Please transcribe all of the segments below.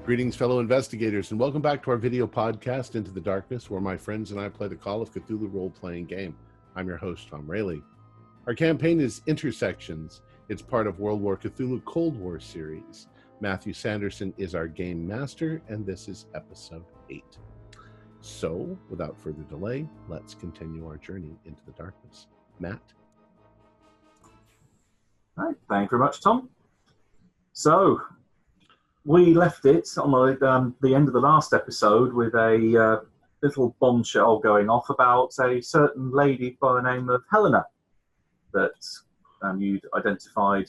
Greetings, fellow investigators, and welcome back to our video podcast, Into the Darkness, where my friends and I play the Call of Cthulhu role-playing game. I'm your host, Tom Rayleigh. Our campaign is Intersections. It's part of World War Cthulhu Cold War series. Matthew Sanderson is our game master, and this is episode 8. So, without further delay, let's continue our journey into the darkness. Matt? All right, thank you very much, Tom. So, we left it on the end of the last episode with a little bombshell going off about a certain lady by the name of Helena that you'd identified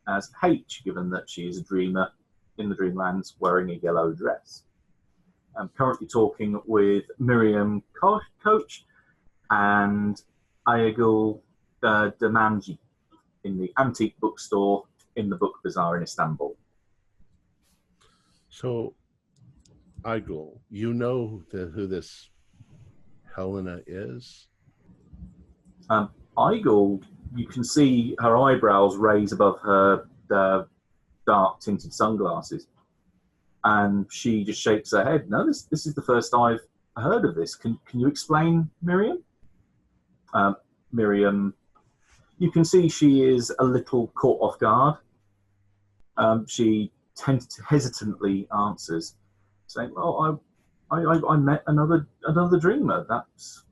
as H, given that she is a dreamer in the Dreamlands wearing a yellow dress. I'm currently talking with Miriam Coach and Ayagul Damanji in the antique bookstore in the Book Bazaar in Istanbul. So, Igul, you know who this Helena is? Igul, you can see her eyebrows raise above her dark tinted sunglasses, and she just shakes her head. No, this is the first I've heard of this. Can you explain, Miriam? Miriam, you can see she is a little caught off guard. She hesitantly answers, saying, "Well, I met another dreamer. That's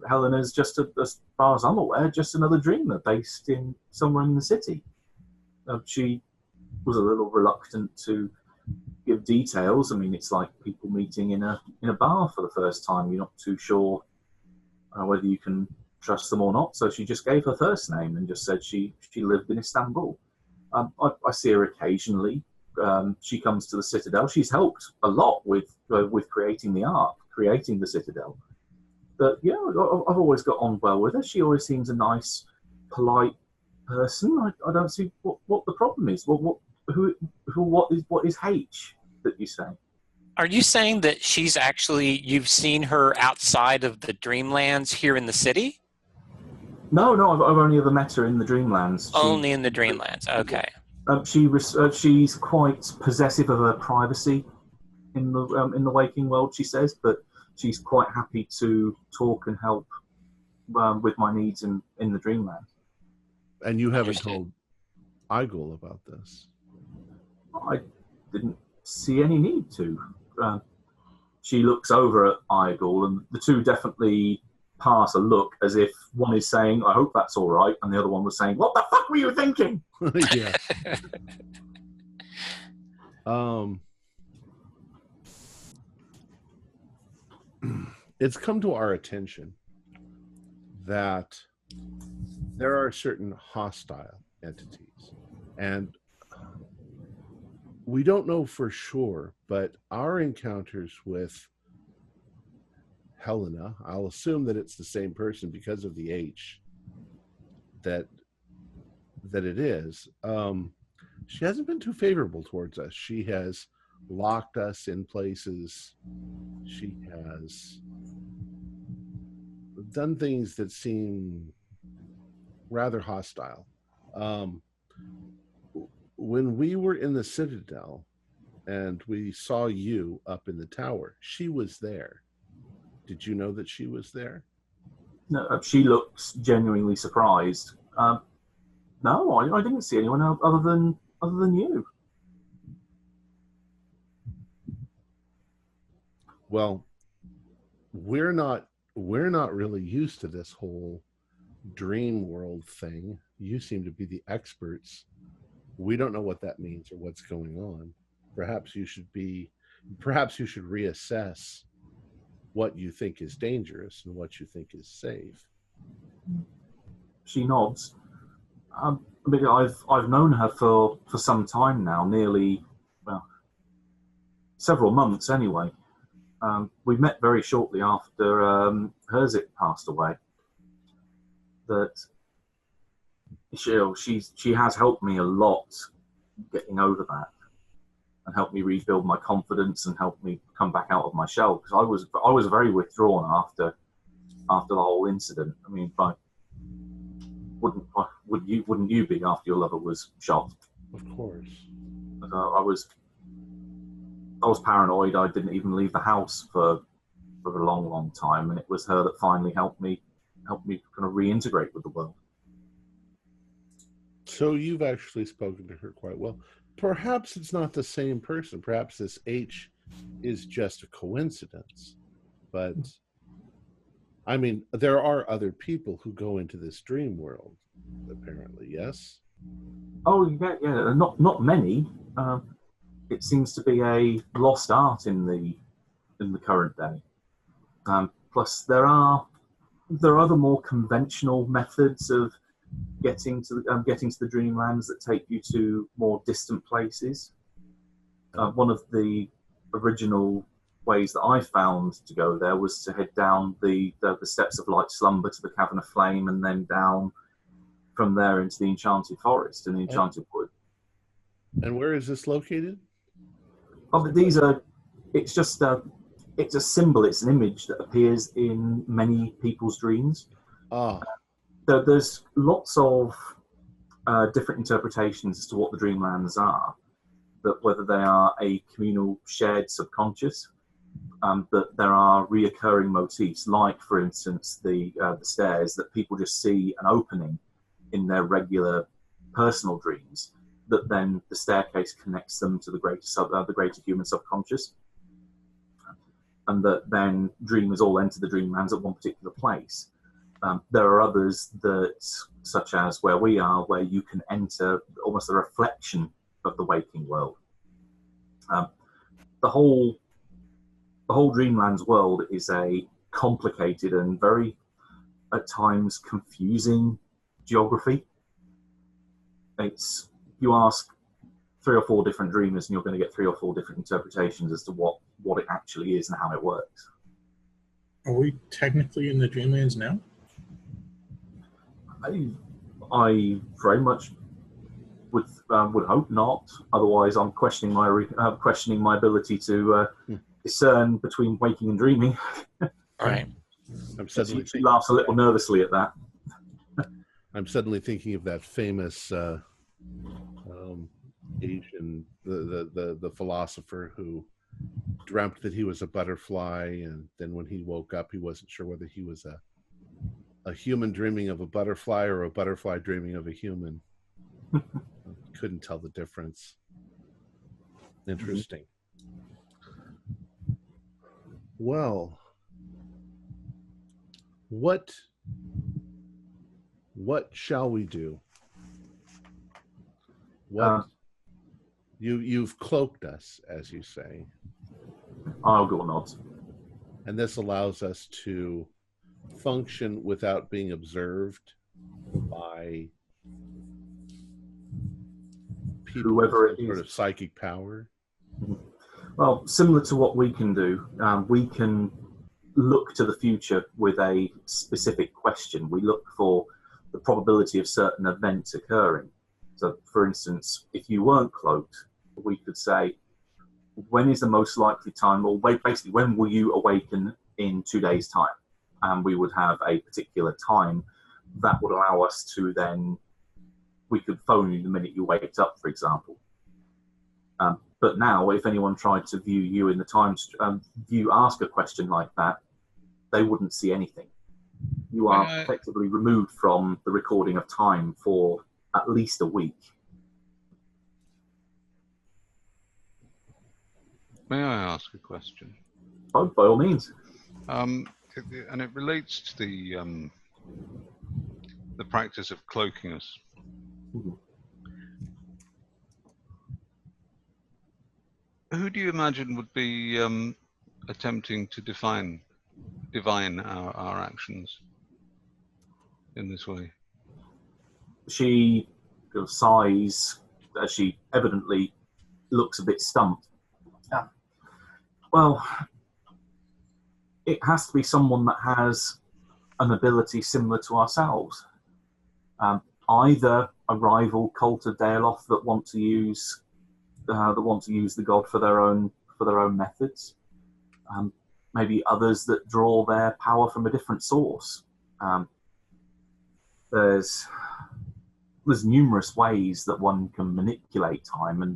Helena's just, as far as I'm aware, just another dreamer based in somewhere in the city." She was a little reluctant to give details. I mean, it's like people meeting in a bar for the first time. You're not too sure whether you can trust them or not. So she just gave her first name and just said she lived in Istanbul. I see her occasionally. She comes to the Citadel. She's helped a lot with creating the art, creating the Citadel. But yeah, I've always got on well with her. She always seems a nice, polite person. I don't see what the problem is. What is H that you say? Are you saying that she's actually, you've seen her outside of the Dreamlands here in the city? No, I've only ever met her in the Dreamlands. Only in the Dreamlands, okay. She's quite possessive of her privacy in the waking world, she says, but she's quite happy to talk and help with my needs in the Dreamland. And you haven't told Igul about this? I didn't see any need to. She looks over at Igul, and the two definitely pass a look as if one is saying, "I hope that's all right," and the other one was saying, "What the fuck were you thinking?" Yeah. It's come to our attention that there are certain hostile entities, and we don't know for sure, but our encounters with Helena, I'll assume that it's the same person because of the H that it is. She hasn't been too favorable towards us. She has locked us in places. She has done things that seem rather hostile. When we were in the Citadel and we saw you up in the tower, she was there. Did you know that she was there? No, she looks genuinely surprised. No, I didn't see anyone other than you. Well, we're not really used to this whole dream world thing. You seem to be the experts. We don't know what that means or what's going on. Perhaps you should reassess what you think is dangerous and what you think is safe. She nods. I've known her for some time now, nearly, well, several months anyway. We met very shortly after Herzig passed away. That she has helped me a lot getting over that, and helped me rebuild my confidence and helped me come back out of my shell, because I was very withdrawn after the whole incident. I mean, wouldn't you be after your lover was shot? Of course. I was I was paranoid. I didn't even leave the house for a long, long time, and it was her that finally helped me kind of reintegrate with the world. So you've actually spoken to her quite well. Perhaps it's not the same person. Perhaps this H is just a coincidence. But I mean, there are other people who go into this dream world, apparently. Yes. Oh yeah. Not many. It seems to be a lost art in the current day. Plus, there are other more conventional methods of getting to the dreamlands that take you to more distant places. One of the original ways that I found to go there was to head down the steps of Light Slumber to the Cavern of Flame, and then down from there into the Enchanted Forest and the Enchanted Wood. And where is this located? Oh, these are. It's just it's a symbol. It's an image that appears in many people's dreams. Ah. There's lots of different interpretations as to what the dreamlands are. That whether they are a communal shared subconscious, that there are reoccurring motifs, like for instance the stairs, that people just see an opening in their regular personal dreams, that then the staircase connects them to the greater human subconscious, and that then dreamers all enter the dreamlands at one particular place. There are others that, such as where we are, where you can enter almost a reflection of the waking world. The whole Dreamlands world is a complicated and very, at times, confusing geography. You ask 3 or 4 different dreamers and you're going to get 3 or 4 different interpretations as to what it actually is and how it works. Are we technically in the Dreamlands now? I very much would hope not. Otherwise, I'm questioning my ability to discern between waking and dreaming. Right. She laughs a little nervously at that. I'm suddenly thinking of that famous Asian, the philosopher who dreamt that he was a butterfly, and then when he woke up, he wasn't sure whether he was a human dreaming of a butterfly or a butterfly dreaming of a human. Couldn't tell the difference. Interesting. Well, what shall we do? You've cloaked us, as you say. I'll go not. And this allows us to function without being observed by people whoever with sort of psychic power. Well, similar to what we can do, we can look to the future with a specific question. We look for the probability of certain events occurring. So, for instance, if you weren't cloaked, we could say, when is the most likely time, or basically, when will you awaken in 2 days' time? And we would have a particular time that would allow us to then, we could phone you the minute you waked up, for example. But now, if anyone tried to view you in the time, ask a question like that, they wouldn't see anything. You are effectively removed from the recording of time for at least a week. May I ask a question? Oh, by all means. And it relates to the practice of cloaking us. Mm-hmm. Who do you imagine would be attempting to divine our actions in this way? She sighs as she evidently looks a bit stumped. Well, it has to be someone that has an ability similar to ourselves. Either a rival cult of Daeloth that want to use the god for their own methods. Maybe others that draw their power from a different source. There's numerous ways that one can manipulate time, and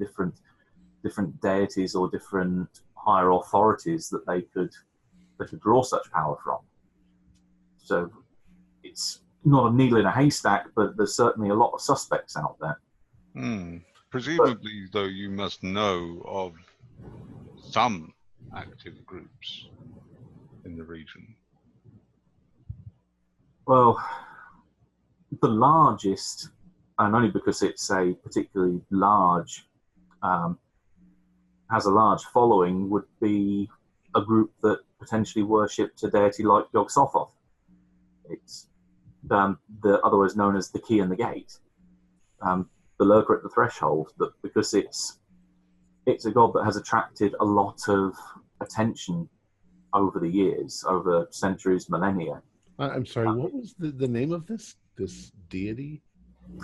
different deities or different higher authorities that they could draw such power from. So it's not a needle in a haystack, but there's certainly a lot of suspects out there. Presumably, though, you must know of some active groups in the region. Well, the largest, and only because it's a particularly large, has a large following, would be a group that potentially worshipped a deity like Yog-Sothoth. It's otherwise known as the Key and the Gate, the lurker at the threshold. That because it's a god that has attracted a lot of attention over the years, over centuries, millennia. I'm sorry, what was the name of this deity?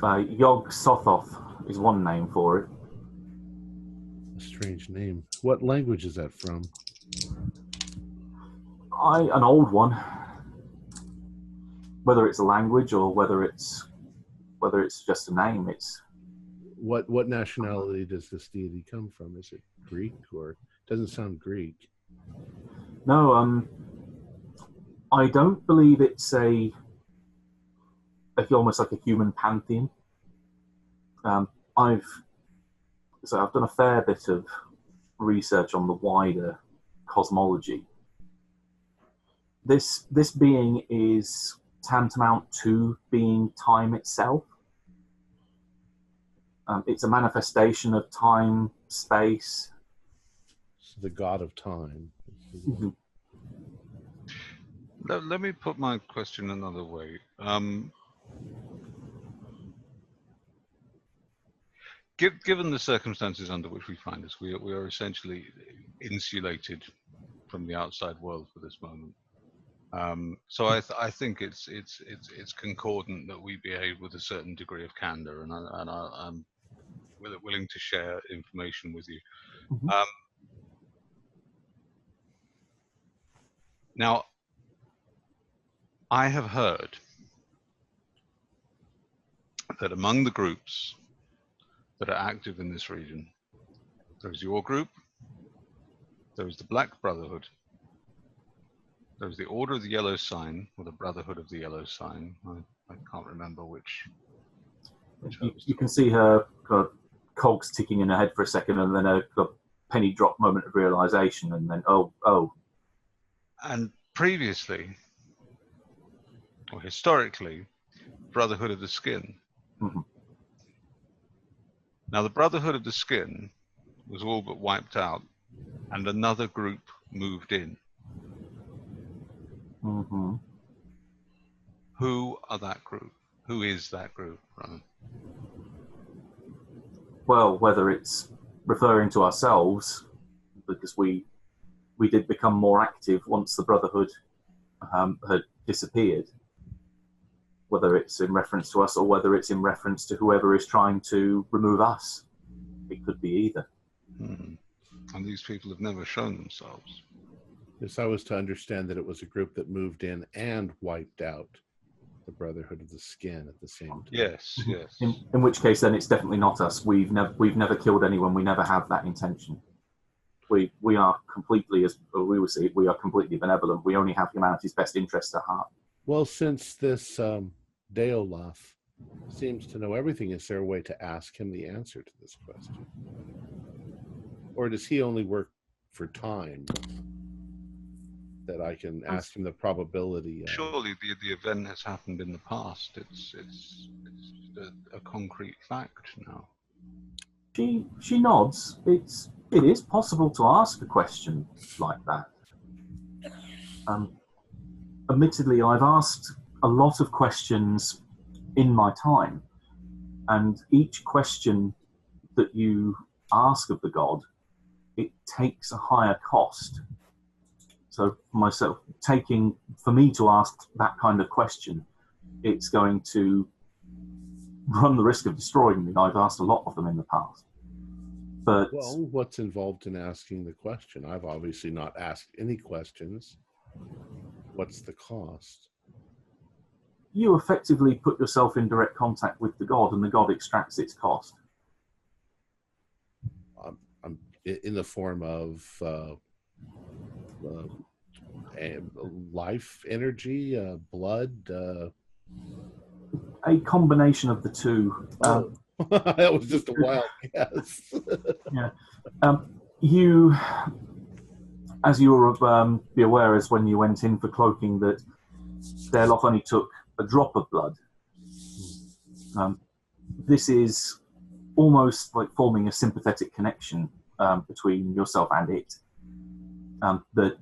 Yog-Sothoth is one name for it. A strange name. What language is that from? An old one. Whether it's a language or whether it's just a name, it's. What nationality does this deity come from? Is it Greek, or it doesn't sound Greek? No, I don't believe it's almost like a human pantheon. I've done a fair bit of research on the wider cosmology. This being is tantamount to being time itself. It's a manifestation of time, space. So the god of time. Mm-hmm. Let me put my question another way. Given the circumstances under which we find us, we are essentially insulated from the outside world for this moment. So I think it's concordant that we behave with a certain degree of candor, and I'm willing to share information with you. Mm-hmm. Now, I have heard that among the groups that are active in this region, there is your group, there is the Black Brotherhood, there is the Order of the Yellow Sign, or the Brotherhood of the Yellow Sign. I can't remember which. You can see her kind of cogs ticking in her head for a second, and then a kind of penny drop moment of realization, and then oh. And previously, or historically, Brotherhood of the Skin. Mm-hmm. Now, the Brotherhood of the Skin was all but wiped out, and another group moved in. Mm-hmm. Who are that group? Who is that group, Ronan? Well, whether it's referring to ourselves, because we did become more active once the Brotherhood had disappeared, whether it's in reference to us or whether it's in reference to whoever is trying to remove us. It could be either. And these people have never shown themselves. Yes, I was to understand that it was a group that moved in and wiped out the Brotherhood of the Skin at the same time. Yes, yes. In which case, then it's definitely not us. We've never killed anyone. We never have that intention. We are completely, as we would see it, we are completely benevolent. We only have humanity's best interests at heart. Well, since this Deolaf seems to know everything, is there a way to ask him the answer to this question? Or does he only work for time? That I can ask him the probability. Surely the event has happened in the past. It's a concrete fact now. She nods. It is possible to ask a question like that. Admittedly, I've asked a lot of questions in my time, and each question that you ask of the god, it takes a higher cost. So for myself, for me to ask that kind of question, it's going to run the risk of destroying me. I've asked a lot of them in the past. But well, what's involved in asking the question? I've obviously not asked any questions. What's the cost? You effectively put yourself in direct contact with the god, and the god extracts its cost. I'm in the form of life energy, blood. A combination of the two. That was just a wild guess. Yeah. You, as you'll be aware, as when you went in for cloaking, that Derloff only took a drop of blood. This is almost like forming a sympathetic connection between yourself and it. That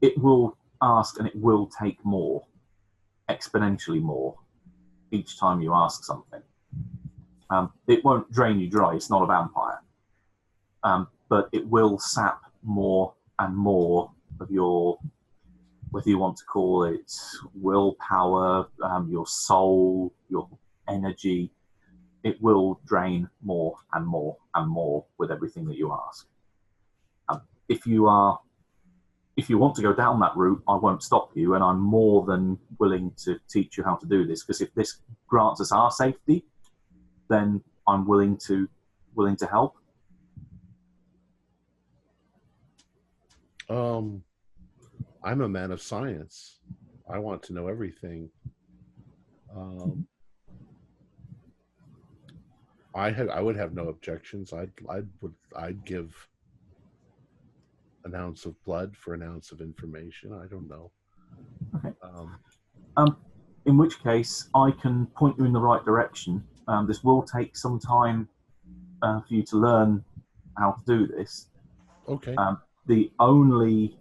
it will ask and it will take more, exponentially more, each time you ask something. It won't drain you dry, it's not a vampire. But it will sap more and more of your, whether you want to call it willpower, your soul, your energy. It will drain more and more and more with everything that you ask. If you want to go down that route, I won't stop you, and I'm more than willing to teach you how to do this, because if this grants us our safety, then I'm willing to help. I'm a man of science. I want to know everything. I would have no objections. I'd give an ounce of blood for an ounce of information. I don't know. Okay. In which case, I can point you in the right direction. This will take some time for you to learn how to do this. Okay. The only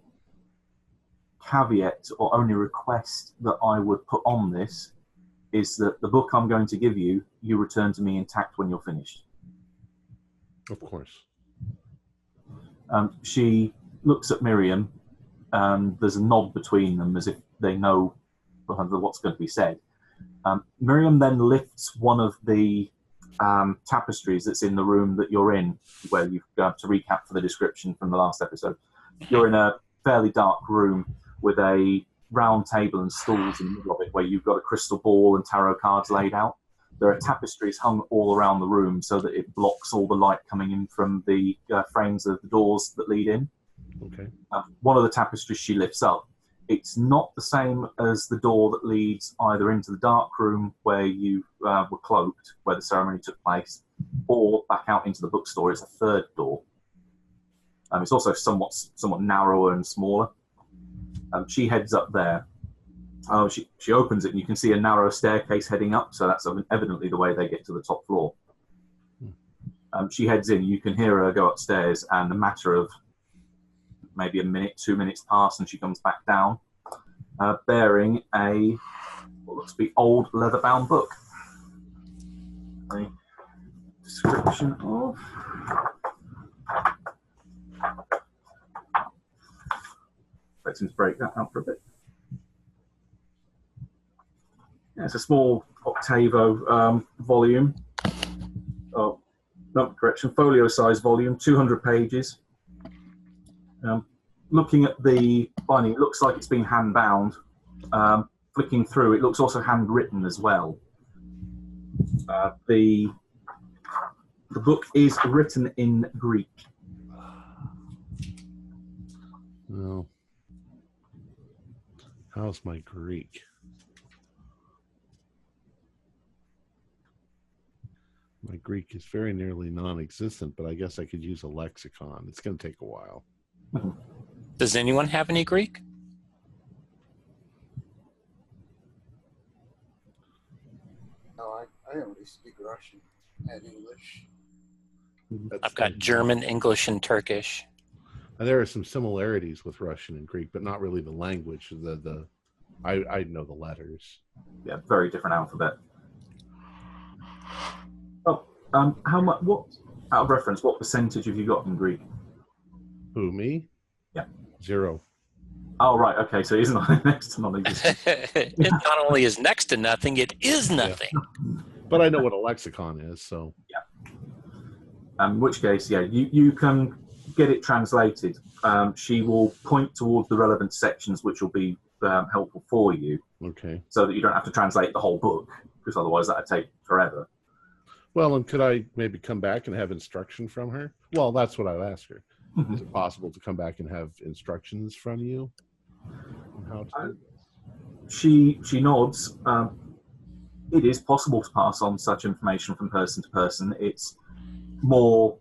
caveat or only request that I would put on this is that the book I'm going to give you, you return to me intact when you're finished. Of course. She looks at Miriam, and there's a nod between them as if they know what's going to be said. Miriam then lifts one of the tapestries that's in the room that you're in, where you've got to recap for the description from the last episode. You're in a fairly dark room with a round table and stools in the middle of it, where you've got a crystal ball and tarot cards laid out. There are tapestries hung all around the room so that it blocks all the light coming in from the frames of the doors that lead in. Okay. One of the tapestries she lifts up. It's not the same as the door that leads either into the dark room where you were cloaked, where the ceremony took place, or back out into the bookstore. It's a third door. It's also somewhat narrower and smaller. She heads up there. She opens it, and you can see a narrow staircase heading up, so that's evidently the way they get to the top floor. She heads in. You can hear her go upstairs, and a matter of maybe a minute, 2 minutes pass, and she comes back down, bearing what looks to be old leather-bound book. A description of... Let's break that out for a bit. Yeah, it's a small octavo volume. Oh, no, correction, folio-size volume, 200 pages. Looking at the binding, it looks like it's been hand-bound. Flicking through, it looks also handwritten as well. The book is written in Greek. Well, how's my Greek? My Greek is very nearly non-existent, but I guess I could use a lexicon. It's going to take a while. Does anyone have any Greek? No, I only speak Russian and English. I've got German, English, and Turkish. There are some similarities with Russian and Greek, but not really the language. I know the letters. Yeah, very different alphabet. Oh, how much? What, out of reference, what percentage have you got in Greek? Who, me? Yeah. 0. Oh, right. Okay, so he's not next to non-existent. It not only is next to nothing, it is nothing. Yeah. But I know what a lexicon is, so. Yeah. In which case, yeah, you can get it translated. She will point towards the relevant sections, which will be helpful for you. Okay. So that you don't have to translate the whole book, because otherwise that would take forever. Well, and could I maybe come back and have instruction from her? Well, that's what I'd ask her. Is it possible to come back and have instructions from you on how to do this? She nods. It is possible to pass on such information from person to person. It's more,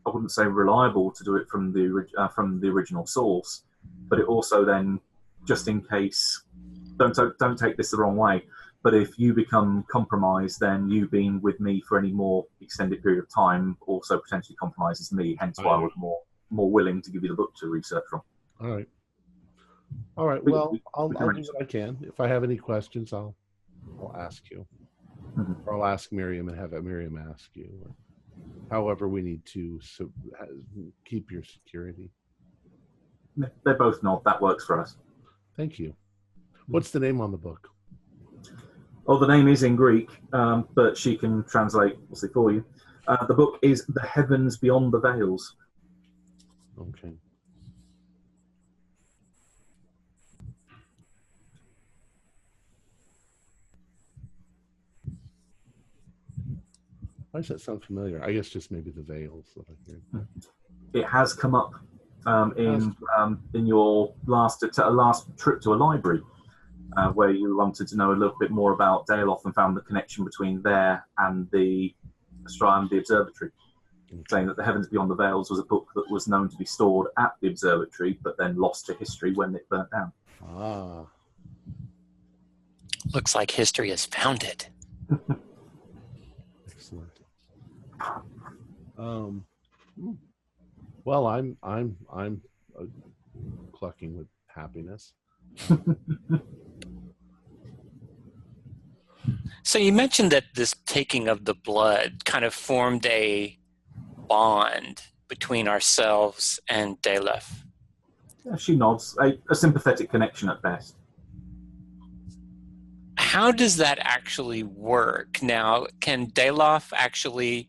I wouldn't say reliable to do it from the original source, but it also then, just in case, don't take this the wrong way, but if you become compromised, then you being with me for any more extended period of time also potentially compromises me, hence why I was more willing to give you the book to research from. All right. Well, I'll do what I can. If I have any questions, I'll ask you. Or I'll ask Miriam and have Miriam ask you. Or however we need to keep your security. They both nod. That works for us. Thank you. What's the name on the book? Oh, the name is in Greek, but she can translate obviously for you. The book is The Heavens Beyond the Veils. Okay. Why does that sound familiar? I guess just maybe the veils that I hear. It has come up in your last trip to a library, where you wanted to know a little bit more about Daleoth and found the connection between there and the observatory, saying that The Heavens Beyond the Veils was a book that was known to be stored at the observatory, but then lost to history when it burnt down. Ah. Looks like history has found it. Excellent. Well, I'm clucking with happiness. So you mentioned that this taking of the blood kind of formed a bond between ourselves and Daleoth. Yeah, she nods. A sympathetic connection at best. How does that actually work? Now, can Daleoth actually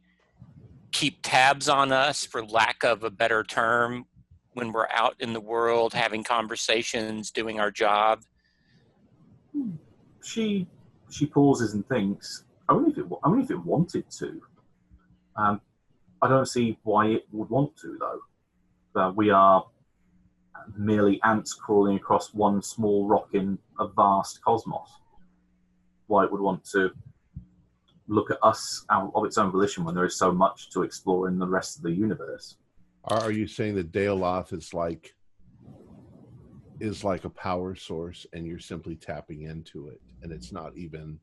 keep tabs on us, for lack of a better term, when we're out in the world having conversations, doing our job? She pauses and thinks. Only if it wanted to. I don't see why it would want to, though. We are merely ants crawling across one small rock in a vast cosmos. Why it would want to look at us out of its own volition when there is so much to explore in the rest of the universe. Are you saying that Daleoth is like a power source and you're simply tapping into it, and it's not even,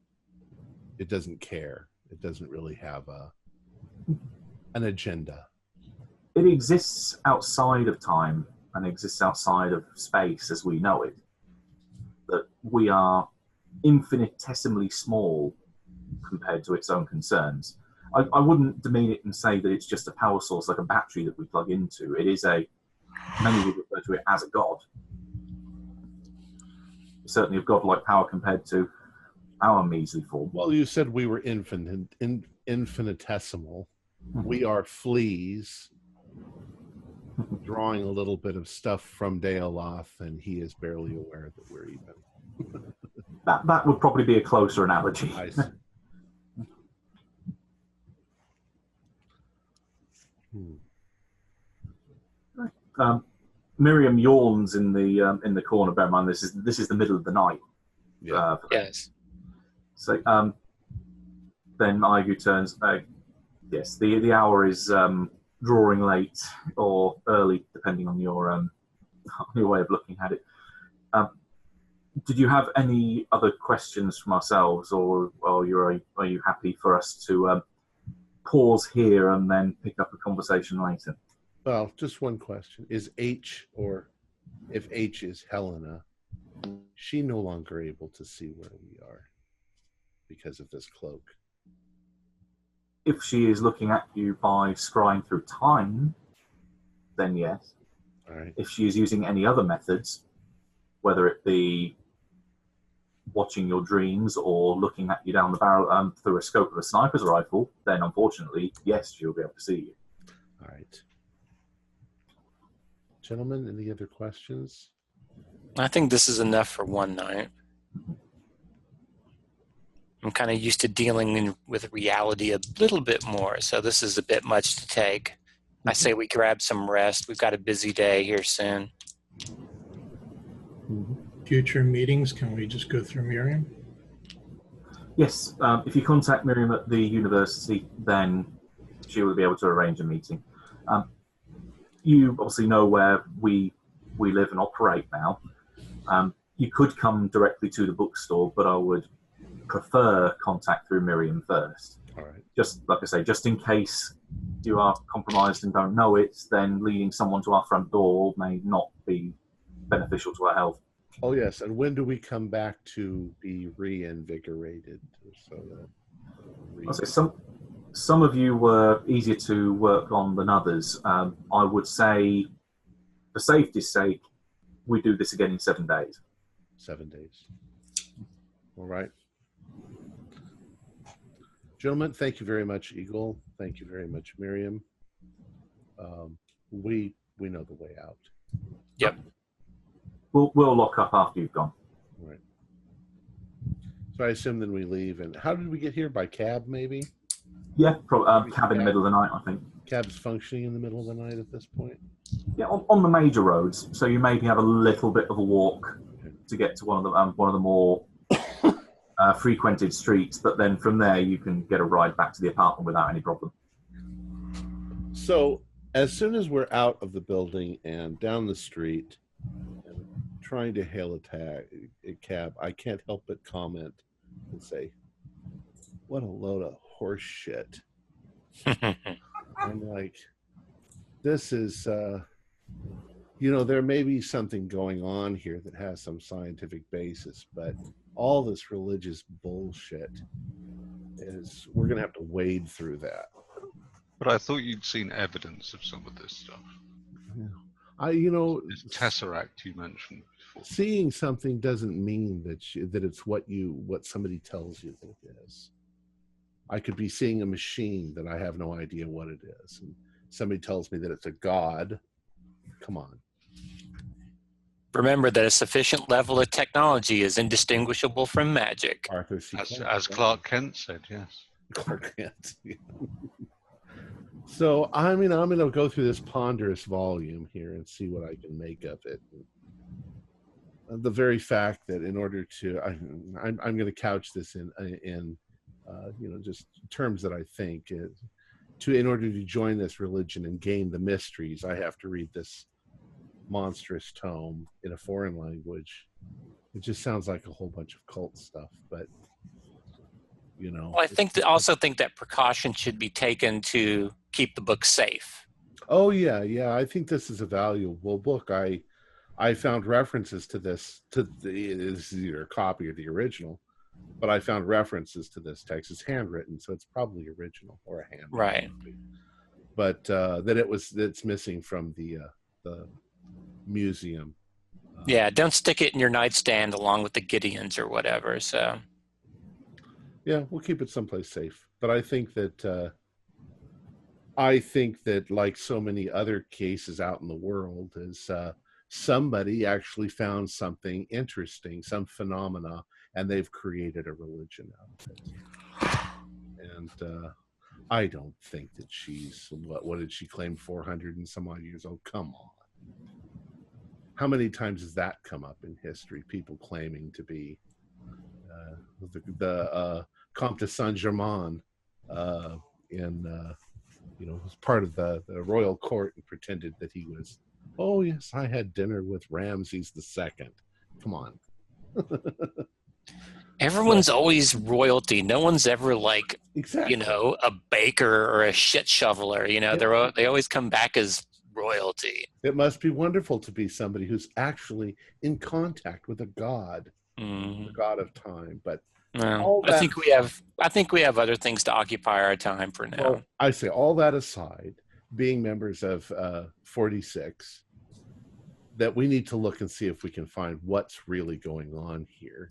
it doesn't care, it doesn't really have an agenda? It exists outside of time and exists outside of space as we know it. That we are infinitesimally small compared to its own concerns. I wouldn't demean it and say that it's just a power source like a battery that we plug into. It is many would refer to it as a god. Certainly of godlike power compared to our measly form. Well, you said we were infinitesimal. We are fleas drawing a little bit of stuff from Daleoth, and he is barely aware that we're even. That would probably be a closer analogy. I see. Miriam yawns in the corner. Bear in mind, this is the middle of the night. Yeah. Yes. So then Igu turns. Yes, the hour is drawing late or early, depending on your way of looking at it. Did you have any other questions from ourselves, or are you happy for us to pause here and then pick up a conversation later? Well, just one question. Is H, or if H is Helena, she no longer able to see where we are because of this cloak? If she is looking at you by scrying through time, then yes. All right. If she is using any other methods, whether it be watching your dreams or looking at you down the barrel through a scope of a sniper's rifle, then unfortunately, yes, she'll be able to see you. All right. Gentlemen, any other questions? I think this is enough for one night. I'm kind of used to dealing with reality a little bit more, so this is a bit much to take. I say we grab some rest. We've got a busy day here soon. Future meetings, can we just go through Miriam? Yes, if you contact Miriam at the university, then she will be able to arrange a meeting. You obviously know where we live and operate now. You could come directly to the bookstore, but I would prefer contact through Miriam first. All right. Just like I say, just in case you are compromised and don't know it, then leading someone to our front door may not be beneficial to our health. Oh yes, and when do we come back to be reinvigorated? So I'll say some of you were easier to work on than others. I would say, for safety's sake, we do this again in 7 days. 7 days. All right. Gentlemen, thank you very much, Eagle. Thank you very much, Miriam. We know the way out. Yep. We'll lock up after you've gone. All right. So I assume then we leave. And how did we get here? By cab, maybe? Yeah, cab in the middle of the night, I think. Cab's functioning in the middle of the night at this point? Yeah, on the major roads. So you maybe have a little bit of a walk to get to one of the more frequented streets, but then from there you can get a ride back to the apartment without any problem. So as soon as we're out of the building and down the street and trying to hail a cab, I can't help but comment and say, what a load of horse shit. I'm like, this is, there may be something going on here that has some scientific basis, but all this religious bullshit we're going to have to wade through that. But I thought you'd seen evidence of some of this stuff. Yeah. This tesseract you mentioned before. Seeing something doesn't mean that it's what somebody tells you that it is. I could be seeing a machine that I have no idea what it is, and somebody tells me that it's a god. Come on. Remember that a sufficient level of technology is indistinguishable from magic. Arthur C. As Clark Kent said, yes. Clark Kent. So I'm going to go through this ponderous volume here and see what I can make of it. The very fact that in order to, I'm going to couch this in just terms that I think in order to join this religion and gain the mysteries, I have to read this monstrous tome in a foreign language. It just sounds like a whole bunch of cult stuff, but Well, I also think that precaution should be taken to keep the book safe. Oh yeah. I think this is a valuable book. I found references to this. This is either a copy or the original, but I found references to this text. It's handwritten, so it's probably original or a handwritten. Right. Copy. But that it's missing from the museum. Yeah, don't stick it in your nightstand along with the Gideons or whatever. So. Yeah, we'll keep it someplace safe. But I think that like so many other cases out in the world is somebody actually found something interesting, some phenomena, and they've created a religion out of it. And I don't think that she's, what did she claim, 400 and some odd years old? Come on. How many times has that come up in history? People claiming to be the Comte de Saint-Germain was part of the royal court and pretended that he was, oh yes, I had dinner with Ramses II. Come on. Everyone's always royalty. No one's ever like, exactly. A baker or a shit shoveler. They always come back as royalty. It must be wonderful to be somebody who's actually in contact with a god, the god of time. But no, I think we have other things to occupy our time for now. Well, I say all that aside, being members of 46, that we need to look and see if we can find what's really going on here,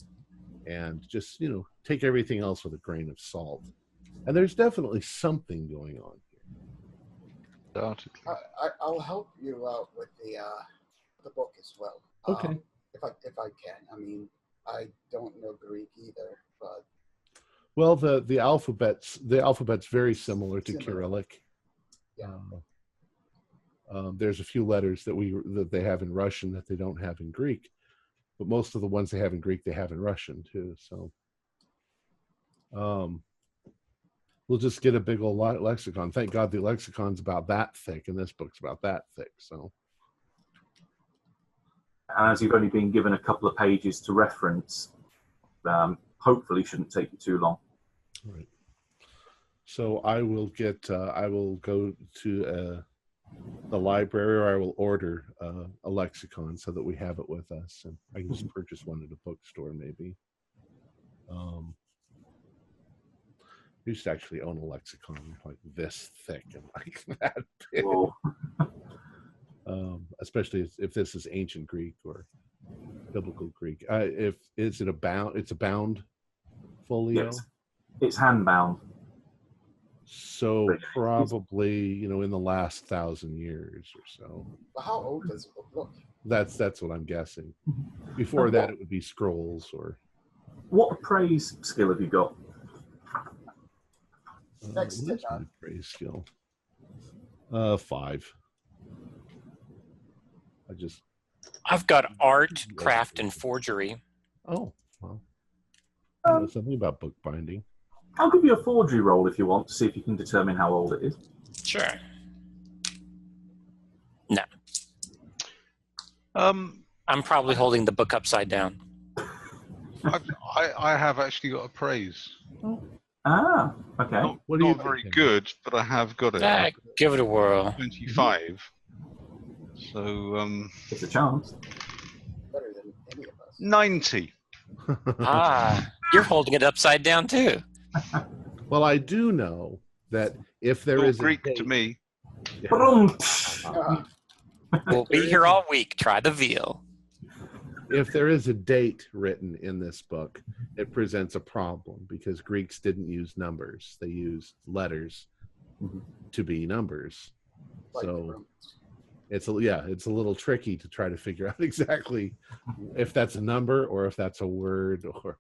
and just take everything else with a grain of salt. And there's definitely something going on here. I'll help you out with the book as well. Okay. If I can. I mean, I don't know Greek either, but Well, the alphabet's very similar to Cyrillic. Yeah. There's a few letters that they have in Russian that they don't have in Greek, but most of the ones they have in Greek they have in Russian too. So we'll just get a big old lexicon. Thank God the lexicon's about that thick, and this book's about that thick. So, and as you've only been given a couple of pages to reference, hopefully shouldn't take you too long. right. So I will go to the library, or I will order a lexicon so that we have it with us, and I can just purchase one at a bookstore maybe. I used to actually own a lexicon like this thick and like that big. Especially if this is ancient Greek or biblical Greek. It's a bound folio. Yes. It's hand-bound. So probably, in the last 1,000 years or so. But how old does the book look? That's what I'm guessing. Before that, it would be scrolls or. What appraise skill have you got? Next What is step. my praise skill? 5. I've got art, craft, and forgery. Oh, well. I know something about bookbinding. I'll give you a forgery roll if you want to see if you can determine how old it is. Sure. No. I'm probably holding the book upside down. I have actually got a praise. Ah, okay. Not very good, but I have got it. Give it a whirl. 25. So It's a chance. Better than any of us. 90. You're holding it upside down too. Well, I do know that if there is Greek a date, to me. We'll be here all week. Try the veal. if there is a date written in this book, it presents a problem because Greeks didn't use numbers; they used letters to be numbers. Like So it's a little tricky to try to figure out exactly if that's a number or if that's a word or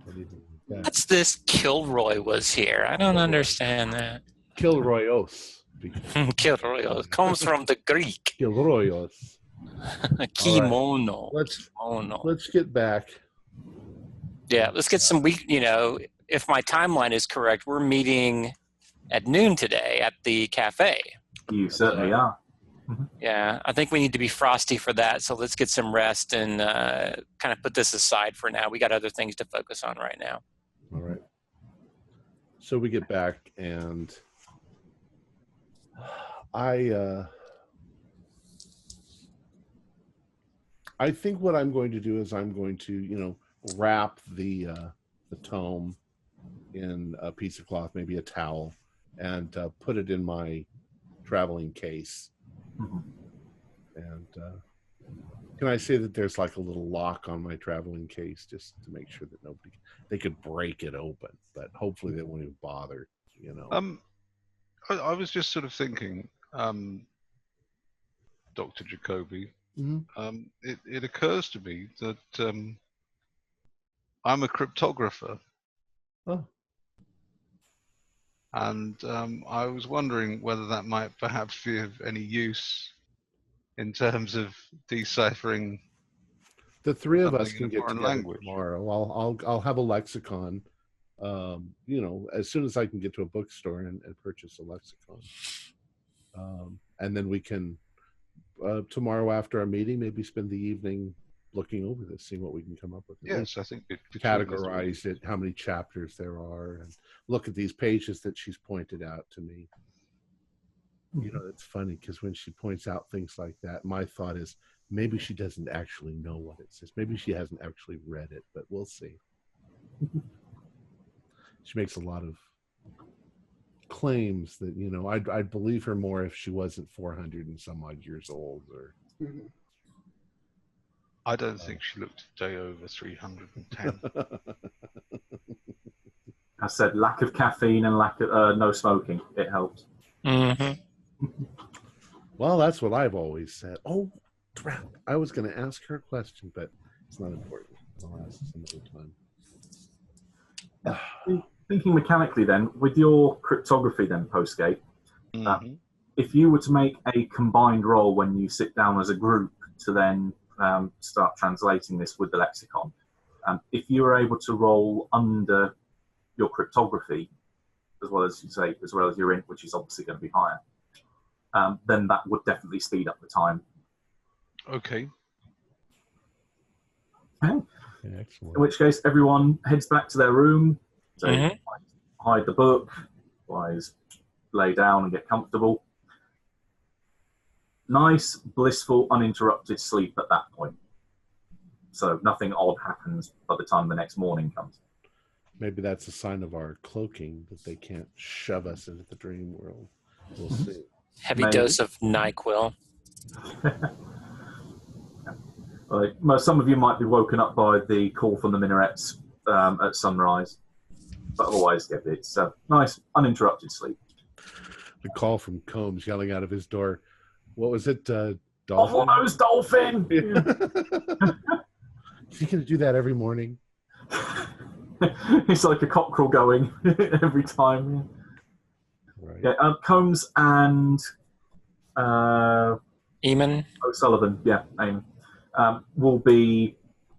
anything like that. What's this Kilroy was here? I don't understand that. Kilroyos. Kilroy comes from the Greek. Kilroyos. Kimono. Let's get back. Yeah, let's get some week. If my timeline is correct, we're meeting at noon today at the cafe. You certainly are. Yeah, I think we need to be frosty for that. So let's get some rest and kind of put this aside for now. We got other things to focus on right now. All right. So we get back, and I think what I'm going to do is I'm going to, wrap the tome in a piece of cloth, maybe a towel, and put it in my traveling case. And can I say that there's like a little lock on my traveling case just to make sure that they could break it open, but hopefully they won't even bother, I was just sort of thinking, Dr. Jacoby, it occurs to me that I'm a cryptographer. Oh. And I was wondering whether that might perhaps be of any use in terms of deciphering. The three of us can get foreign together language tomorrow. I'll have a lexicon. As soon as I can get to a bookstore and purchase a lexicon, and then we can tomorrow after our meeting maybe spend the evening looking over this, seeing what we can come up with. Yes, I think categorize it, how many chapters there are, and look at these pages that she's pointed out to me. It's funny because when she points out things like that, my thought is maybe she doesn't actually know what it says. Maybe she hasn't actually read it, but we'll see. She makes a lot of claims that, I'd believe her more if she wasn't 400 and some odd years old. Or I don't think she looked a day over 310. I said lack of caffeine and lack of no smoking. It helps. Well, that's what I've always said. Oh, crap. I was going to ask her a question, but it's not important. I'll ask some other time. Thinking mechanically then, with your cryptography then, Postgate, Mhm. if you were to make a combined roll when you sit down as a group to then start translating this with the lexicon, if you were able to roll under your cryptography, as well as your int, which is obviously going to be higher, then that would definitely speed up the time. Okay. Okay. Excellent. In which case, everyone heads back to their room. So hide the book, otherwise lay down and get comfortable. Nice, blissful, uninterrupted sleep at that point. So nothing odd happens by the time the next morning comes. Maybe that's a sign of our cloaking, that they can't shove us into the dream world. We'll see. Heavy Maybe. dose of NyQuil. Some of you might be woken up by the call from the minarets at sunrise, but otherwise, it's nice, uninterrupted sleep. The call from Combs yelling out of his door. What was it? Dolphin? Awful-nosed dolphin! Is he going to do that every morning? It's like a cockerel going every time. Right. Yeah, Combs and Eamon? O'Sullivan, Aim, will be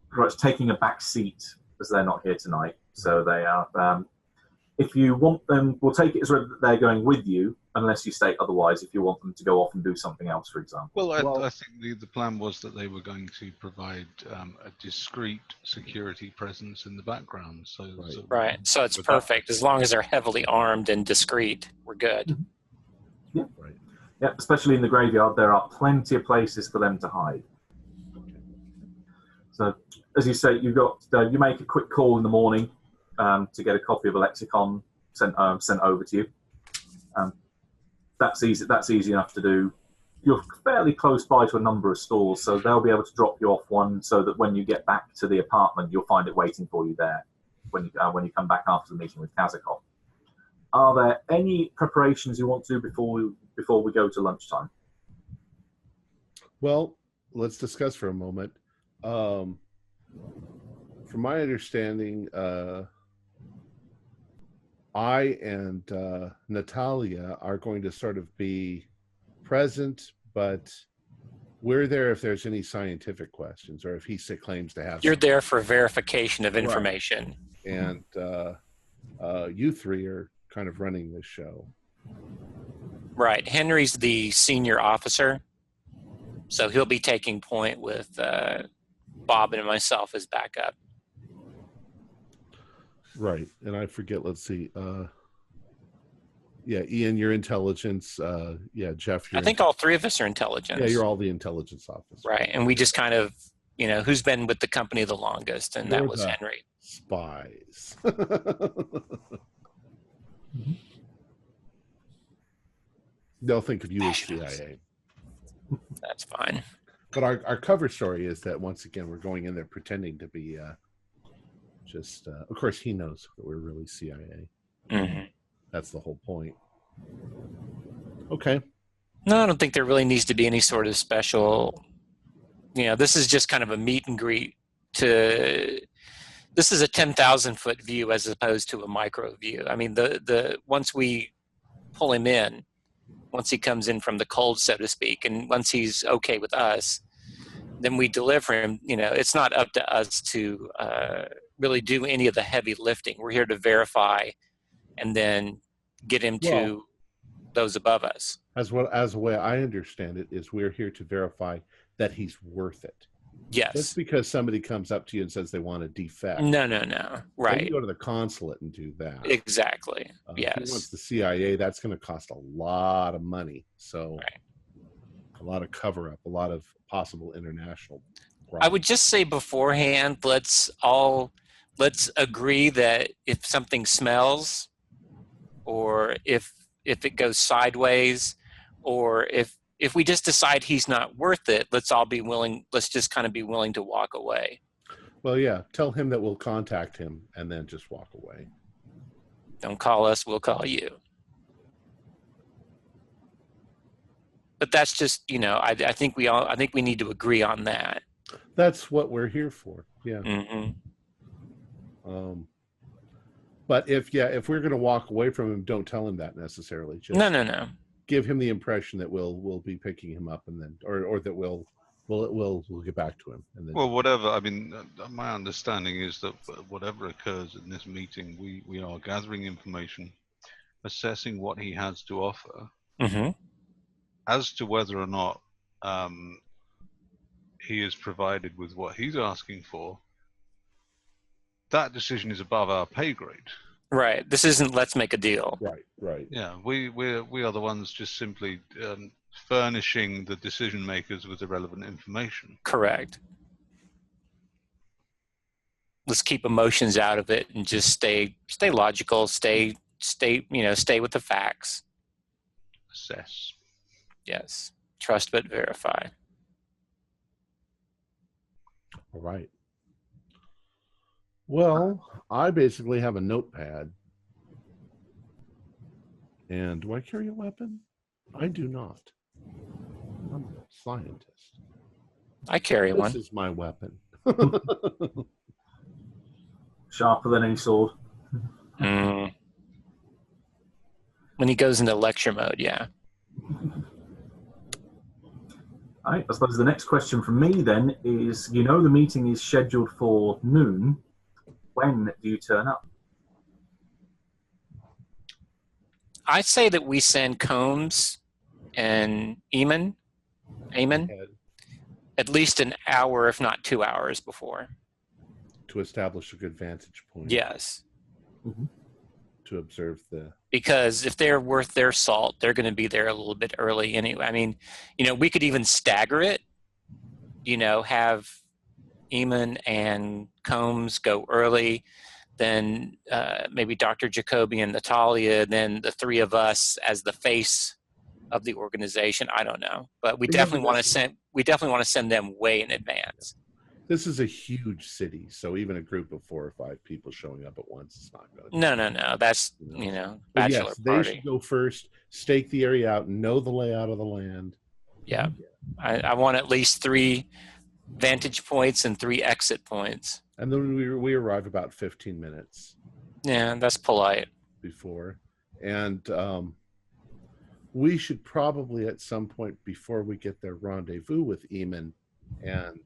pretty much taking a back seat as they're not here tonight. So they are. If you want them, we'll take it as that they're going with you, unless you state otherwise. If you want them to go off and do something else, for example. Well, I think the plan was that they were going to provide a discreet security presence in the background. Right. So it's perfect. As long as they're heavily armed and discreet, we're good. Yeah. Right. Yeah. Especially in the graveyard, there are plenty of places for them to hide. So, as you say, you make a quick call in the morning to get a copy of a lexicon sent over to you. That's easy. That's easy enough to do. You're fairly close by to a number of stores, so they'll be able to drop you off one, so that when you get back to the apartment, you'll find it waiting for you there. When you come back after the meeting with Kazakov. Are there any preparations you want to do before we go to lunchtime? Well, let's discuss for a moment. From my understanding, I and Natalia are going to sort of be present, but we're there if there's any scientific questions or if he claims to have. You're there for verification of information. Right. And you three are kind of running this show. Right. Henry's the senior officer, so he'll be taking point with Bob and myself as backup. Right. And I forget, let's see. Ian, your intelligence. Jeff. I think all three of us are intelligence. Yeah, you're all the intelligence officers. Right. And we just kind of, who's been with the company the longest, and that was Henry. Spies. They'll think of you as CIA. That's fine. But our cover story is that, once again, we're going in there pretending to be of course, he knows that we're really CIA. Mm-hmm. That's the whole point. Okay. No, I don't think there really needs to be any sort of special, this is just kind of a meet and greet this is a 10,000 foot view as opposed to a micro view. I mean, once we pull him in, once he comes in from the cold, so to speak, and once he's okay with us, then we deliver him. It's not up to us to really do any of the heavy lifting. We're here to verify and then get him to those above us. As the way I understand it is, we're here to verify that he's worth it. Yes. Just because somebody comes up to you and says they want a defect. No. Right. Then you go to the consulate and do that. Exactly. Yes. If he wants the CIA, that's going to cost a lot of money. So a lot of cover-up, a lot of possible international problems. I would just say beforehand, let's agree that if something smells, or if it goes sideways, or if we just decide he's not worth it, let's just kind of be willing to walk away. Well, yeah, tell him that we'll contact him and then just walk away. Don't call us, we'll call you. But that's just, I think we need to agree on that. That's what we're here for. Yeah. Mm-hmm. But if we're going to walk away from him, don't tell him that necessarily. Just No. give him the impression that we'll be picking him up, and then or that we'll get back to him. And then, Well, whatever. I mean, my understanding is that whatever occurs in this meeting, we are gathering information, assessing what he has to offer. Mm-hmm. As to whether or not he is provided with what he's asking for, that decision is above our pay grade. Right. This isn't let's make a deal. right. Yeah, we are the ones just simply furnishing the decision makers with the relevant information. Correct. Let's keep emotions out of it and just stay logical, stay with the facts. Assess. Yes. Trust but verify. All right. Well, I basically have a notepad. And do I carry a weapon? I do not. I'm a scientist. I carry one. This is my weapon. Sharper than any sword. Mm. When he goes into lecture mode, yeah. All right, I suppose the next question from me then is, the meeting is scheduled for noon. When do you turn up? I say that we send Combs and Eamon at least an hour, if not 2 hours before. To establish a good vantage point. Yes. Mm-hmm. To observe because if they're worth their salt, they're going to be there a little bit early anyway. I mean, we could even stagger it, have Eamon and Combs go early, then maybe Dr. Jacoby and Natalia, then the three of us as the face of the organization. I don't know, but we definitely want to send them way in advance. This is a huge city, so even a group of 4 or 5 people showing up at once is not going to. No. That's bachelor yes, party. They should go first, stake the area out, know the layout of the land. Yeah, I want at least 3 vantage points and 3 exit points. And then we arrive about 15 minutes. Yeah, that's polite. Before, and we should probably at some point before we get there rendezvous with Eamon and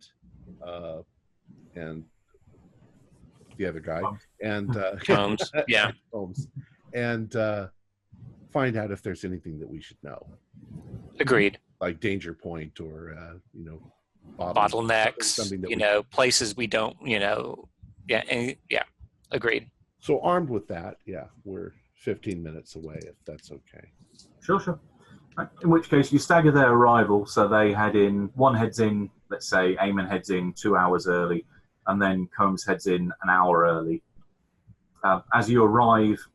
the other guy and Combs, yeah, Combs, and find out if there's anything that we should know. Agreed. Like danger point or bottlenecks, something that places we don't, agreed. So armed with that, we're 15 minutes away if that's okay. Sure. In which case you stagger their arrival, so they one heads in, let's say Eamon heads in 2 hours early, and then Combs heads in an hour early. As you arrive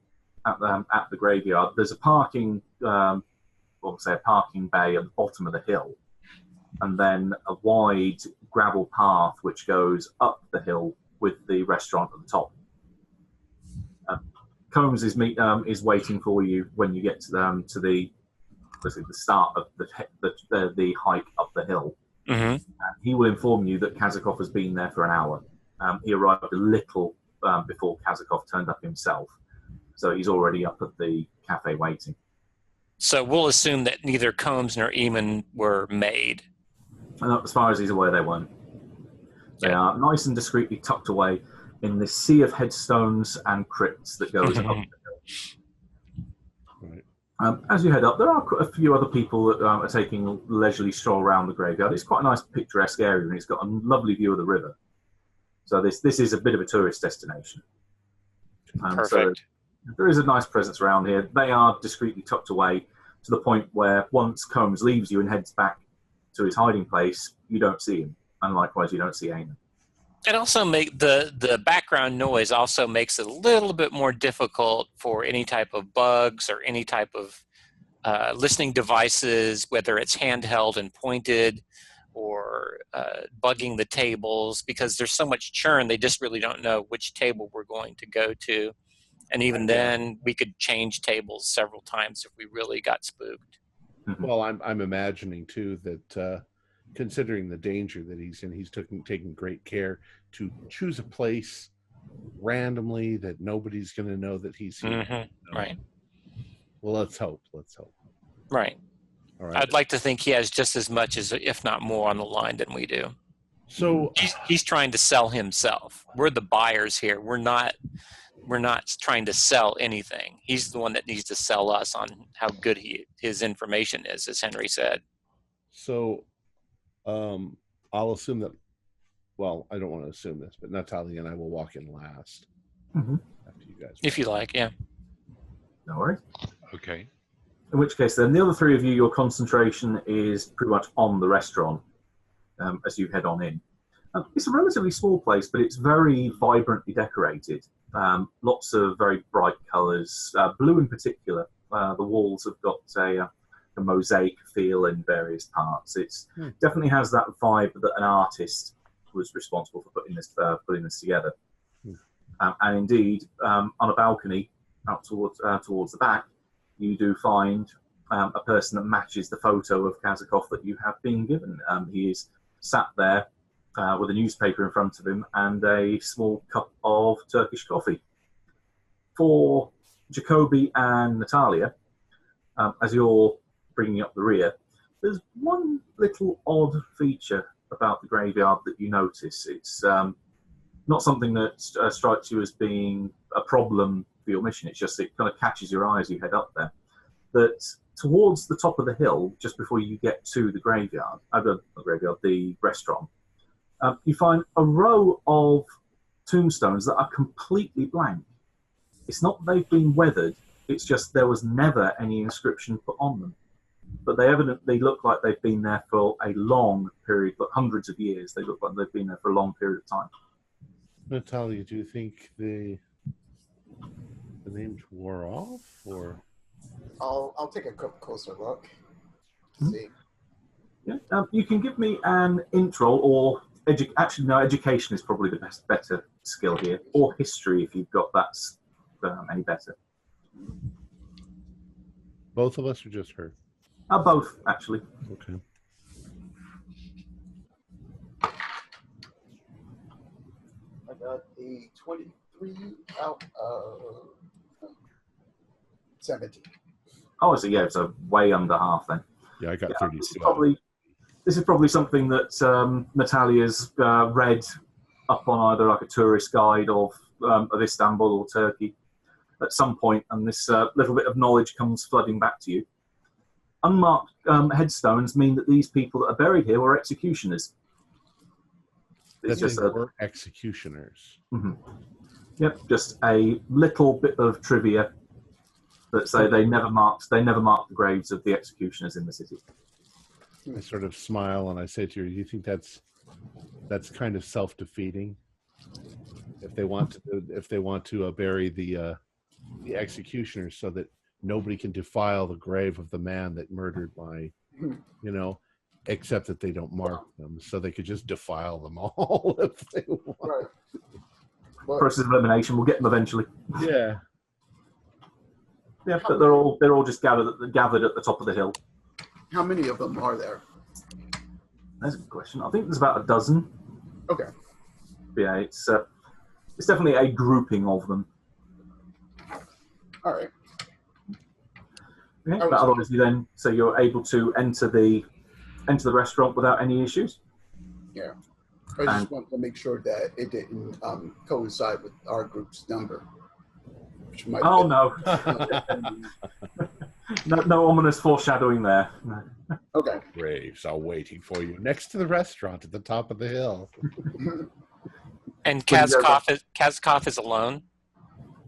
at the graveyard, there's a parking bay at the bottom of the hill, and then a wide gravel path which goes up the hill with the restaurant at the top. Combs is waiting for you when you get to the start of the hike up the hill. Mm-hmm. And he will inform you that Kazakov has been there for an hour. He arrived a little before Kazakov turned up himself, so he's already up at the cafe waiting. So we'll assume that neither Combs nor Eamon were made. And as far as he's aware, they weren't. They are nice and discreetly tucked away in this sea of headstones and crypts that goes up the hill. Right. As you head up, there are a few other people that are taking a leisurely stroll around the graveyard. It's quite a nice picturesque area, and it's got a lovely view of the river. So this is a bit of a tourist destination. Perfect. So there is a nice presence around here. They are discreetly tucked away to the point where once Combs leaves you and heads back to his hiding place, you don't see him. And likewise, you don't see Eamon. It also make the background noise also makes it a little bit more difficult for any type of bugs or any type of listening devices, whether it's handheld and pointed or bugging the tables, because there's so much churn. They just really don't know which table we're going to go to. And even then, we could change tables several times if we really got spooked. Well, I'm imagining too that considering the danger that he's in, he's taking great care to choose a place randomly that nobody's going to know that he's here. Mm-hmm. Right. Well, let's hope. Right. All right. I'd like to think he has just as much as, if not more, on the line than we do. So He's trying to sell himself. We're the buyers here. We're not trying to sell anything. He's the one that needs to sell us on how good his information is, as Henry said. So, I'll assume that. Well, I don't want to assume this, but Natalia and I will walk in last after you guys. If you like, yeah. No worries. Okay. In which case, then the other three of you, your concentration is pretty much on the restaurant as you head on in. It's a relatively small place, but it's very vibrantly decorated. Lots of very bright colours, blue in particular. The walls have got a mosaic feel in various parts. It's definitely has that vibe that an artist was responsible for putting this together. And indeed, on a balcony out towards the back, you do find a person that matches the photo of Kazakov that you have been given. He is sat there with a newspaper in front of him and a small cup of Turkish coffee. For Jacoby and Natalia, as you're bringing up the rear, there's one little odd feature about the graveyard that you notice. It's not something that strikes you as being a problem for your mission. It's just it kind of catches your eye as you head up there. That towards the top of the hill, just before you get to the graveyard, the restaurant, you find a row of tombstones that are completely blank. It's not they've been weathered, it's just there was never any inscription put on them. But they evidently look like they've been there for a long period, but hundreds of years. They look like they've been there for a long period of time. Natalia, do you think the names wore off, or? I'll take a closer look. See. Yeah, you can give me an intro or education is probably the better skill here, or history if you've got that any better. Both of us, or just her? Both, actually. Okay. I got a 23 out of 17. Oh, so yeah, so way under half then. Yeah, I got 32. This is probably something that Natalia's read up on either like a tourist guide of Istanbul or Turkey at some point, and this little bit of knowledge comes flooding back to you. Unmarked headstones mean that these people that are buried here were executioners. That they were executioners. Mm-hmm. Yep, just a little bit of trivia that say they never marked the graves of the executioners in the city. I sort of smile and I say to her, "Do you think that's kind of self-defeating? If they want to bury the executioners so that nobody can defile the grave of the man that murdered my, except that they don't mark them, so they could just defile them all if they want." Right. Process of elimination. We'll get them eventually. Yeah. Yeah, but they're all just gathered at the top of the hill. How many of them are there? That's a good question. I think there's about a dozen. Okay. But yeah, it's definitely a grouping of them. All right. Okay, but otherwise, so you're able to enter the restaurant without any issues. Yeah. I just wanted to make sure that it didn't coincide with our group's number. Which might no. No ominous foreshadowing there. No. Okay. Graves are waiting for you next to the restaurant at the top of the hill. And Kazakov is alone?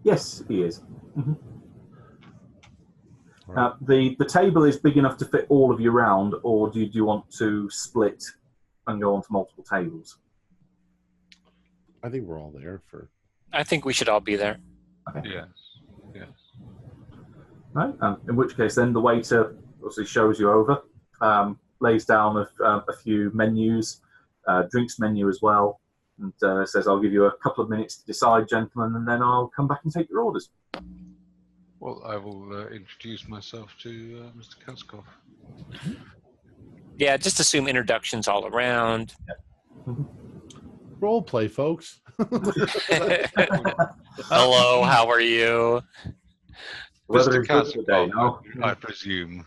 Yes, he is. Mm-hmm. Right. The table is big enough to fit all of you round, or do you want to split and go onto multiple tables? I think we're all there for. I think we should all be there. Okay. Yes. Right. In which case, then the waiter obviously shows you over, lays down a few menus, drinks menu as well, and says, "I'll give you a couple of minutes to decide, gentlemen, and then I'll come back and take your orders." Well, I will introduce myself to Mr. Kazakov. Yeah, just assume introductions all around. Role play, folks. Hello, how are you? Weather Mr. is good today, Kasikov, no? I presume.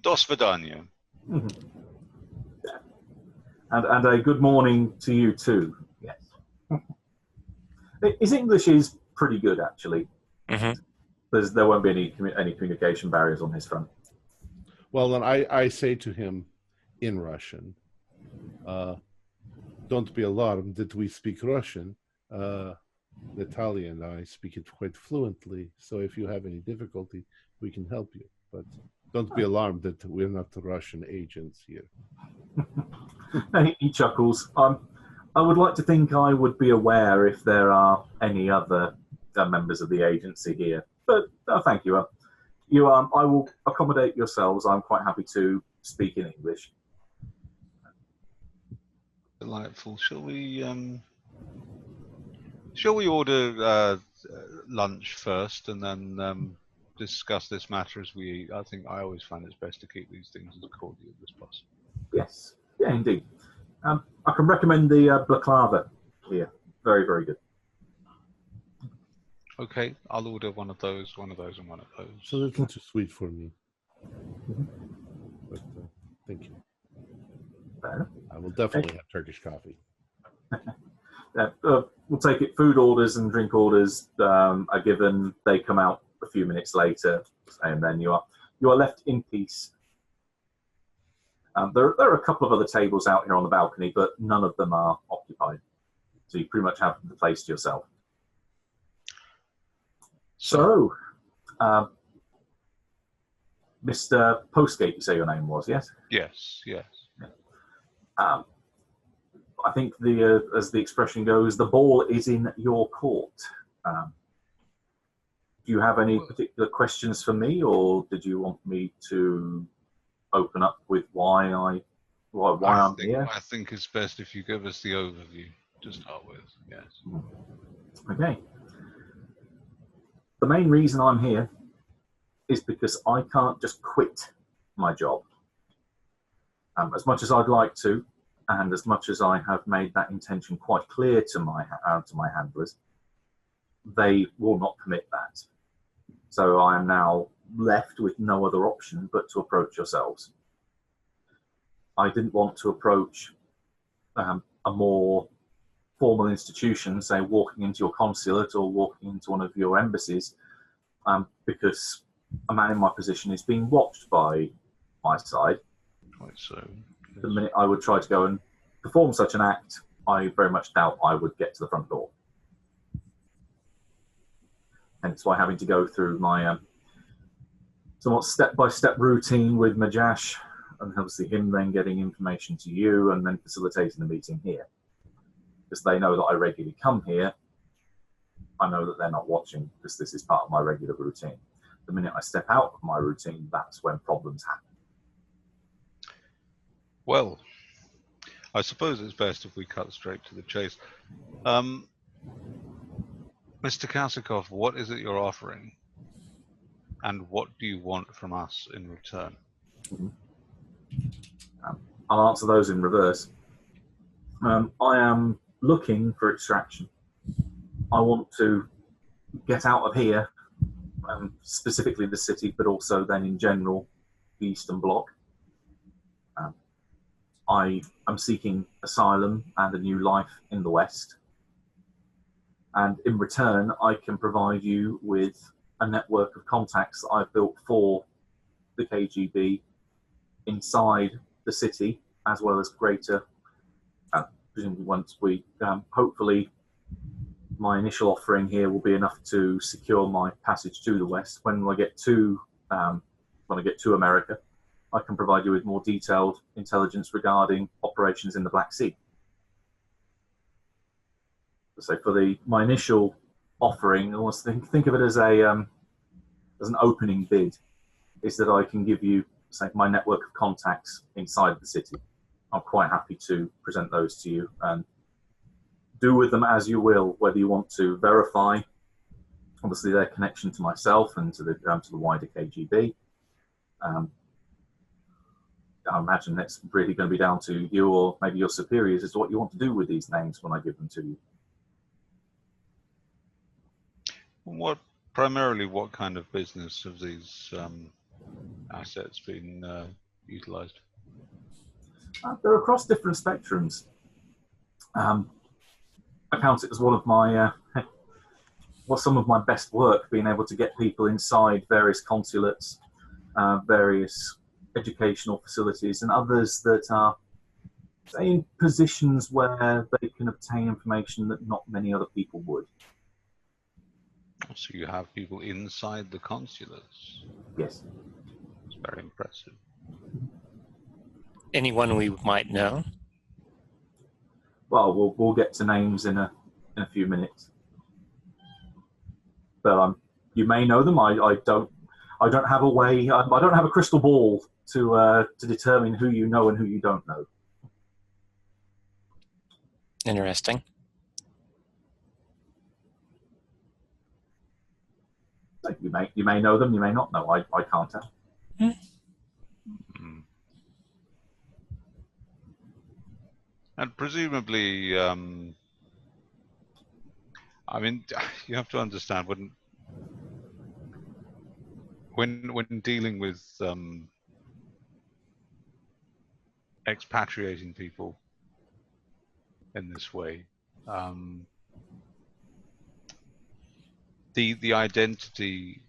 Dos vidania. And a good morning to you too. Yes. His English is pretty good, actually. Mm-hmm. There won't be any communication barriers on his front. Well, then I say to him in Russian, don't be alarmed that we speak Russian. Natalia and I speak it quite fluently, so if you have any difficulty, we can help you. But don't be alarmed that we're not the Russian agents here. He chuckles. I would like to think I would be aware if there are any other members of the agency here. But thank you. I will accommodate yourselves. I'm quite happy to speak in English. Delightful. Shall we order lunch first and then discuss this matter as we eat? I think I always find it's best to keep these things as cordial as possible. Yes. Yeah, indeed. I can recommend the baklava here. Very, very good. Okay, I'll order one of those, and one of those. So a little too sweet for me. But thank you. I will definitely have Turkish coffee. We'll take it. Food orders and drink orders are given. They come out a few minutes later, and then you are left in peace. There are a couple of other tables out here on the balcony, but none of them are occupied. So you pretty much have the place to yourself. So, Mr. Postgate, you say your name was, yes? Yes, yes. I think as the expression goes, the ball is in your court. Do you have any particular questions for me, or did you want me to open up with why I'm here? I think it's best if you give us the overview to start with. Yes. Okay. The main reason I'm here is because I can't just quit my job. As much as I'd like to, and as much as I have made that intention quite clear to my handlers, they will not permit that. So I am now left with no other option but to approach yourselves. I didn't want to approach a more formal institution, say walking into your consulate or walking into one of your embassies, because a man in my position is being watched by my side. Quite so. The minute I would try to go and perform such an act, I very much doubt I would get to the front door. Hence why having to go through my somewhat step-by-step routine with Majash, and obviously him then getting information to you and then facilitating the meeting here. Because they know that I regularly come here, I know that they're not watching because this is part of my regular routine. The minute I step out of my routine, that's when problems happen. Well, I suppose it's best if we cut straight to the chase. Mr. Kasikov, what is it you're offering? And what do you want from us in return? I'll answer those in reverse. I am looking for extraction. I want to get out of here, specifically the city, but also then in general, the Eastern Bloc. I am seeking asylum and a new life in the West. And in return, I can provide you with a network of contacts that I've built for the KGB inside the city, as well as greater, presumably once we, hopefully, my initial offering here will be enough to secure my passage to the West. When I get to America, I can provide you with more detailed intelligence regarding operations in the Black Sea. So for my initial offering, almost think of it as an opening bid, is that I can give you, say, my network of contacts inside the city. I'm quite happy to present those to you and do with them as you will, whether you want to verify, obviously, their connection to myself and to the wider KGB. I imagine that's really going to be down to you or maybe your superiors as to what you want to do with these names when I give them to you. primarily what kind of business have these assets been utilized? They're across different spectrums. I count it as one of my some of my best work, being able to get people inside various consulates, various educational facilities, and others that are in positions where they can obtain information that not many other people would. So you have people inside the consulates? Yes. It's very impressive. Anyone we might know? Well, we'll get to names in a few minutes. But you may know them. I don't have a way. I don't have a crystal ball to determine who you know and who you don't know. Interesting. You may know them. You may not know. I can't tell. And presumably, I mean, you have to understand when dealing with expatriating people in this way, the identity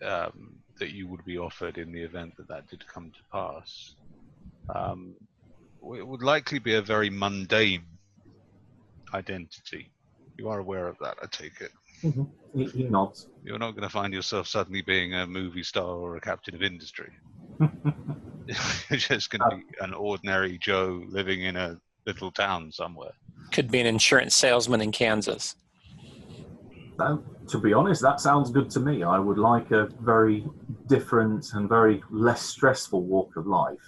that you would be offered in the event that did come to pass, it would likely be a very mundane identity. You are aware of that, I take it. Mm-hmm. He nods. You're not going to find yourself suddenly being a movie star or a captain of industry. You're just going to be an ordinary Joe living in a little town somewhere. Could be an insurance salesman in Kansas. To be honest, that sounds good to me. I would like a very different and very less stressful walk of life.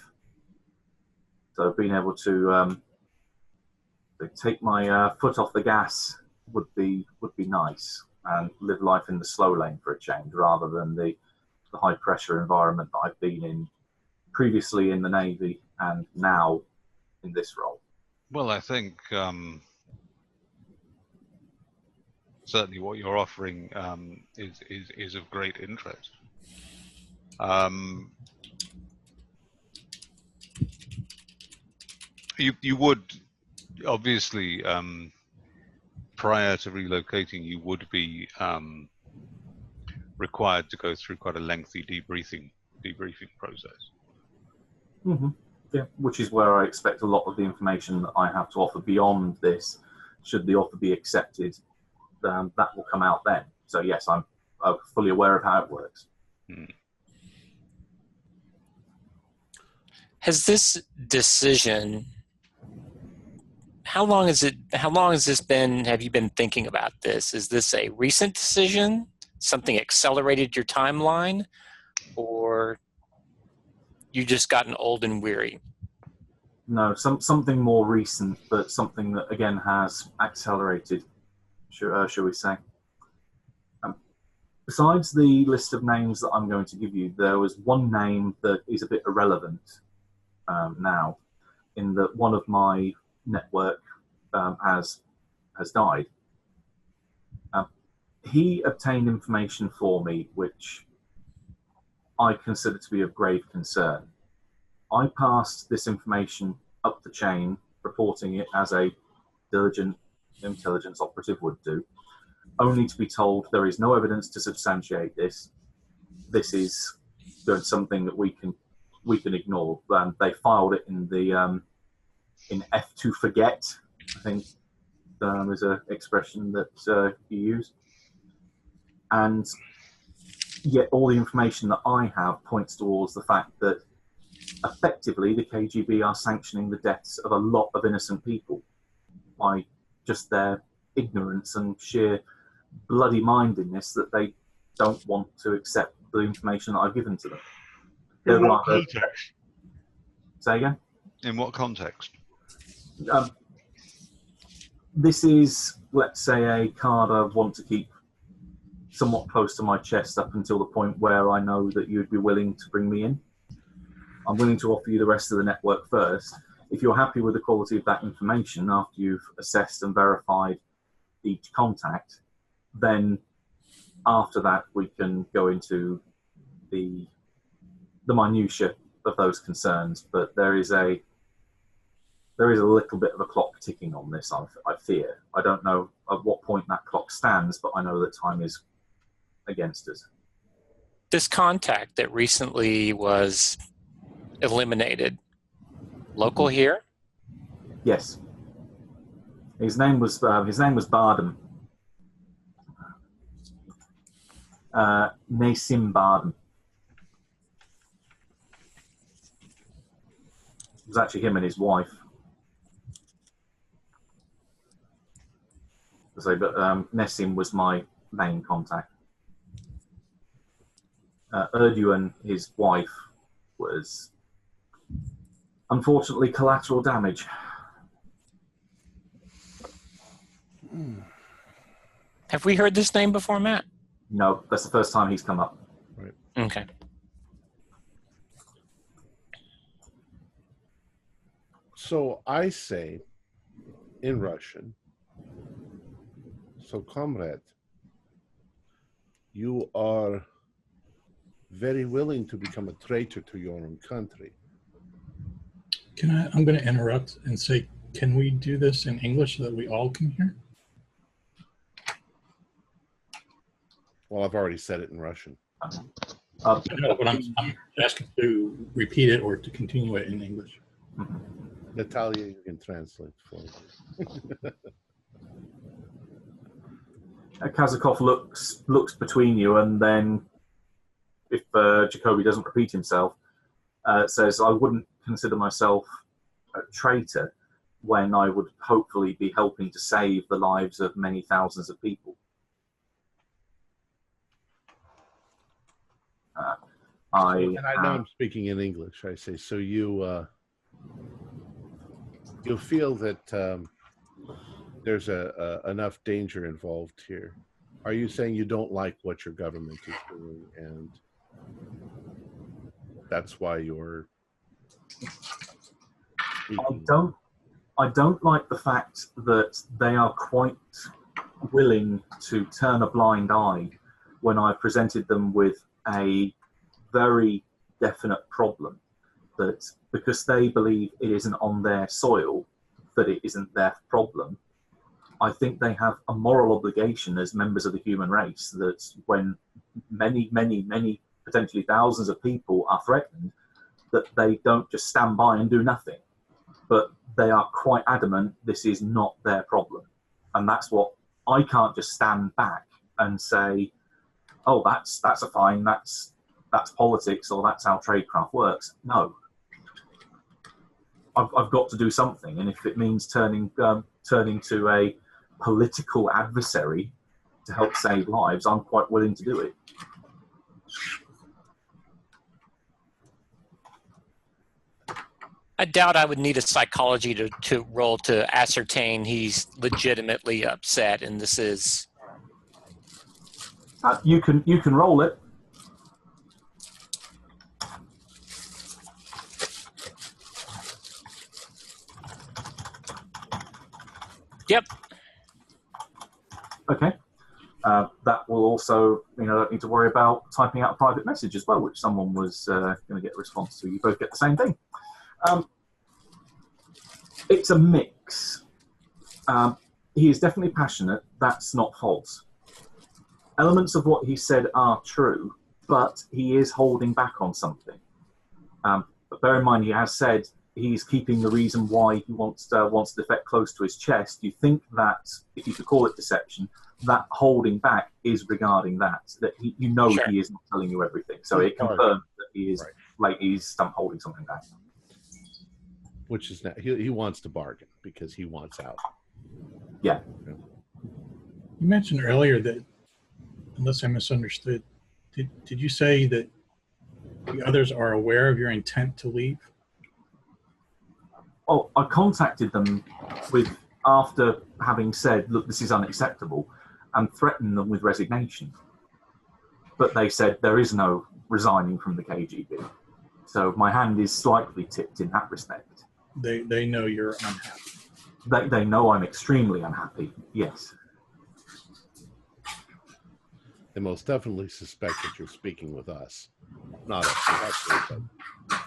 So being able to take my foot off the gas would be nice, and live life in the slow lane for a change, rather than the high pressure environment that I've been in previously in the Navy and now in this role. Well, I think certainly what you're offering is of great interest. You would obviously, prior to relocating, you would be required to go through quite a lengthy debriefing process. Mm-hmm. Yeah, which is where I expect a lot of the information that I have to offer beyond this, should the offer be accepted, that will come out then. So yes, I'm fully aware of how it works. Has this decision, how long has this been, have you been thinking about this? Is this a recent decision? Something accelerated your timeline? Or you just gotten old and weary? No, something more recent, but something that again has accelerated, shall we say. Besides the list of names that I'm going to give you, there was one name that is a bit irrelevant now, in that one of my network has died. He obtained information for me which I consider to be of grave concern. I passed this information up the chain, reporting it as a diligent intelligence operative would do, only to be told there is no evidence to substantiate this. This is something that we can ignore. They filed it in the in F to forget, I think is an expression that you use. And yet all the information that I have points towards the fact that effectively the KGB are sanctioning the deaths of a lot of innocent people by just their ignorance and sheer bloody mindedness that they don't want to accept the information that I've given to them. In what context? Say again? In what context? This is, let's say, a card I want to keep somewhat close to my chest up until the point where I know that you'd be willing to bring me in. I'm willing to offer you the rest of the network first. If you're happy with the quality of that information after you've assessed and verified each contact, then after that, we can go into the minutiae of those concerns. But there is a little bit of a clock ticking on this, I fear. I don't know at what point that clock stands, but I know that time is against us. This contact that recently was eliminated, local here? Yes. His name was Bardem. Nasim Bardem. It was actually him and his wife. So, but Nessim was my main contact. Erdogan, his wife, was unfortunately collateral damage. Have we heard this name before, Matt? No, that's the first time he's come up. Right. Okay. So I say in Russian, so comrade, you are very willing to become a traitor to your own country. I'm going to interrupt and say, can we do this in English so that we all can hear? Well, I've already said it in Russian. No, but I'm asking to repeat it or to continue it in English. Natalia, you can translate for me. Kazakov looks between you, and then, if Jacoby doesn't repeat himself, says, I wouldn't consider myself a traitor when I would hopefully be helping to save the lives of many thousands of people. And I know I'm speaking in English. I say, so you feel that there's enough danger involved here. Are you saying you don't like what your government is doing, and that's why you're speaking? I don't like the fact that they are quite willing to turn a blind eye when I presented them with a very definite problem, that because they believe it isn't on their soil, that it isn't their problem. I think they have a moral obligation as members of the human race that when many, many, many, potentially thousands of people are threatened, that they don't just stand by and do nothing, but they are quite adamant this is not their problem. And that's what I can't just stand back and say, oh, that's a fine, that's politics, or that's how tradecraft works. No. I've got to do something, and if it means turning to a political adversary to help save lives, I'm quite willing to do it. I doubt I would need a psychology to roll to ascertain he's legitimately upset, and this is... You can roll it. Yep. Okay. That will also, don't need to worry about typing out a private message as well, which someone was going to get a response to. You both get the same thing. It's a mix. He is definitely passionate. That's not false. Elements of what he said are true, but he is holding back on something. But bear in mind, he has said he's keeping the reason why he wants the defect close to his chest. You think that, if you could call it deception, that holding back is regarding that sure. He is not telling you everything. So it confirms that he is he's holding something back. Which is not, he wants to bargain because he wants out. Yeah. You mentioned earlier that, unless I misunderstood, did you say that the others are aware of your intent to leave? Well, I contacted them after having said, look, this is unacceptable, and threatened them with resignation. But they said there is no resigning from the KGB. So my hand is slightly tipped in that respect. They know you're unhappy. They know I'm extremely unhappy, yes. they most definitely suspect that you're speaking with us. Not us directly, but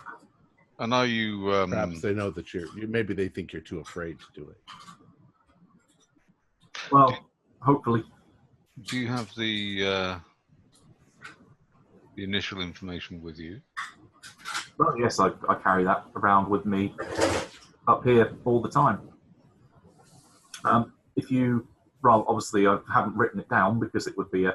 And are you? perhaps they know that maybe they think you're too afraid to do it. Well, hopefully. Do you have the initial information with you? Well, yes, I carry that around with me up here all the time. Well, obviously I haven't written it down because it would be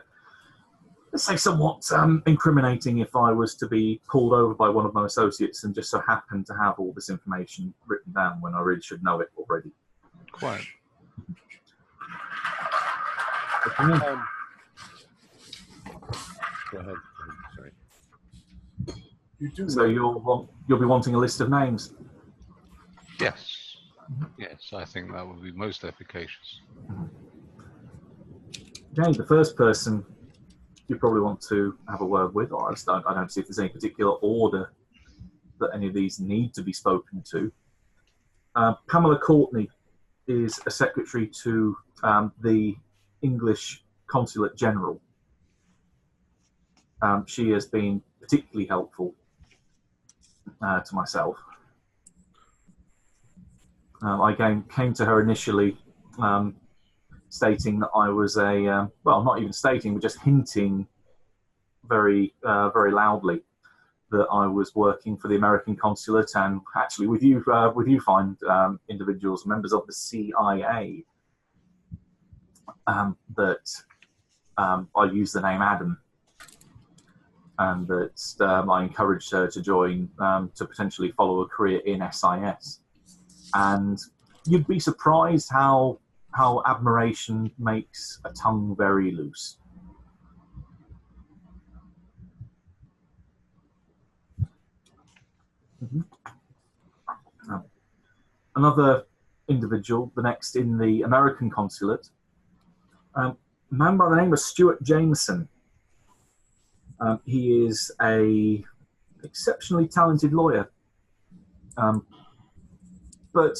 let's say somewhat incriminating if I was to be pulled over by one of my associates and just so happened to have all this information written down when I really should know it already. Quite. Go ahead. Sorry. You do. So you'll be wanting a list of names. Yes. Yes, I think that would be most efficacious. Okay, the first person you probably want to have a word with, or I don't see if there's any particular order that any of these need to be spoken to. Pamela Courtney is a secretary to the English Consulate General. She has been particularly helpful to myself. I came to her initially stating that I was well, not even stating, but just hinting very loudly that I was working for the American consulate, and actually with you find individuals, members of the CIA, that I use the name Adam, and that I encouraged her to join, to potentially follow a career in SIS. And you'd be surprised how admiration makes a tongue very loose. Another individual, the next in the American consulate, a man by the name of Stuart Jameson. He is a exceptionally talented lawyer, but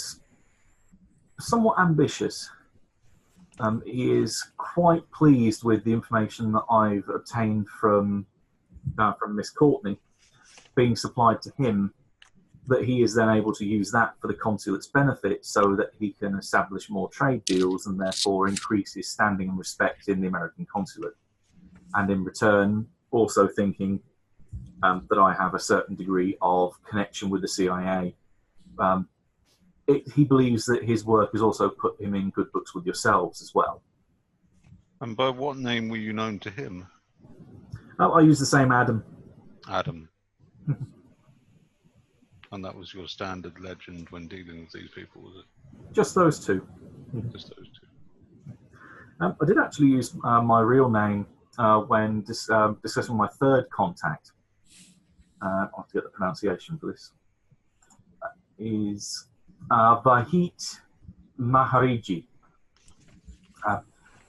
somewhat ambitious. He is quite pleased with the information that I've obtained from Miss Courtney being supplied to him, that he is then able to use that for the consulate's benefit so that he can establish more trade deals and therefore increase his standing and respect in the American consulate. And in return, also thinking that I have a certain degree of connection with the CIA. He believes that his work has also put him in good books with yourselves as well. And by what name were you known to him? I use the same Adam. Adam. And that was your standard legend when dealing with these people, was it? Just those two. Just those two. I did actually use my real name when discussing my third contact. I'll have to get the pronunciation for this. Is Vahit Mahariji.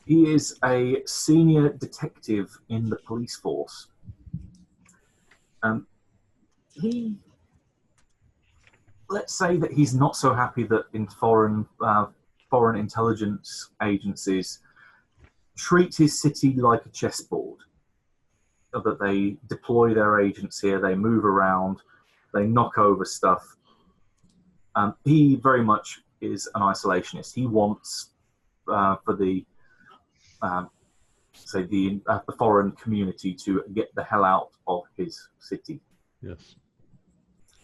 He is a senior detective in the police force. Let's say that he's not so happy that in foreign intelligence agencies treat his city like a chessboard. That they deploy their agents here, they move around, they knock over stuff. He very much is an isolationist. He wants for the foreign community to get the hell out of his city. Yes.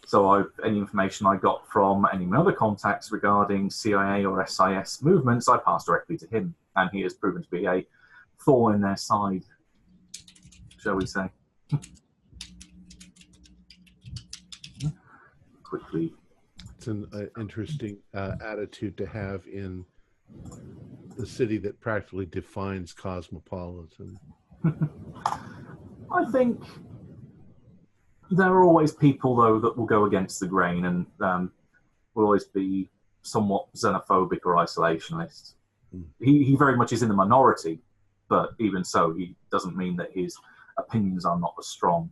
So any information I got from any of my other contacts regarding CIA or SIS movements, I passed directly to him, and he has proven to be a thorn in their side, shall we say. Quickly. It's an interesting attitude to have in the city that practically defines cosmopolitan. I think there are always people, though, that will go against the grain and will always be somewhat xenophobic or isolationist. He very much is in the minority, but even so, he doesn't mean that his opinions are not as strong.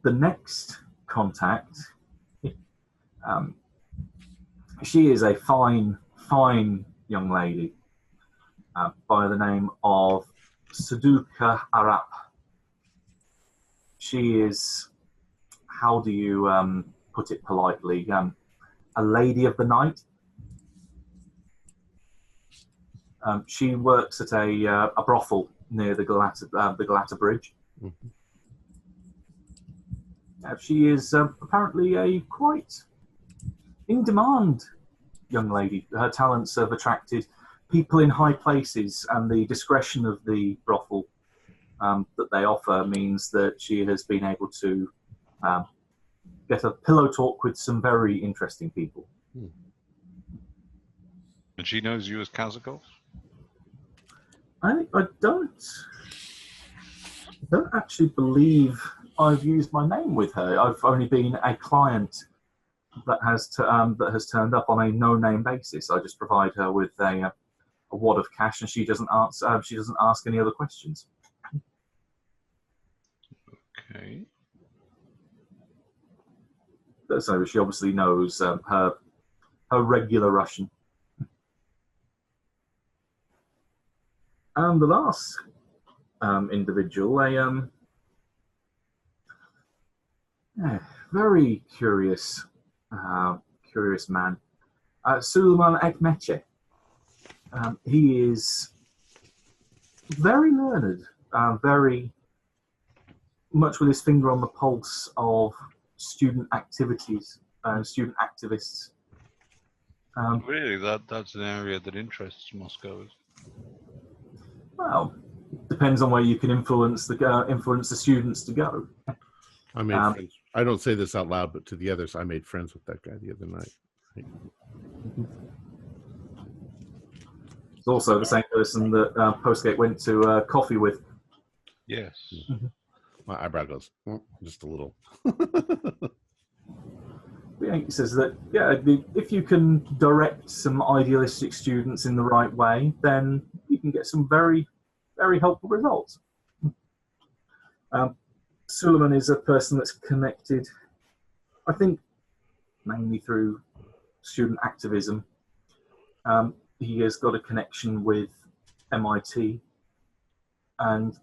The next contact, she is a fine young lady. by the name of Suduka Arap. She is, how do you put it politely, a lady of the night. She works at a brothel near the Galata Bridge. Mhm. She is apparently a quite in-demand young lady. Her talents have attracted people in high places, and the discretion of the brothel that they offer means that she has been able to get a pillow talk with some very interesting people. And she knows you as Kazakov? I don't actually believe I've used my name with her. I've only been a client that has turned up on a no-name basis. I just provide her with a wad of cash, and she doesn't answer. She doesn't ask any other questions. Okay. So she obviously knows her regular Russian. And the last individual, a very curious man, Suleiman Ekmeche. He is very learned, very much with his finger on the pulse of student activities, student activists. Really, that's an area that interests Moscow. Well, depends on where you can influence the students to go. I made friends. I don't say this out loud, but to the others, I made friends with that guy the other night. It's also the same person that Postgate went to coffee with. Yes. My eyebrow goes just a little. Yeah, he says that if you can direct some idealistic students in the right way, then you can get some very, very helpful results. Suleiman is a person that's connected, I think, mainly through student activism. He has got a connection with MIT, and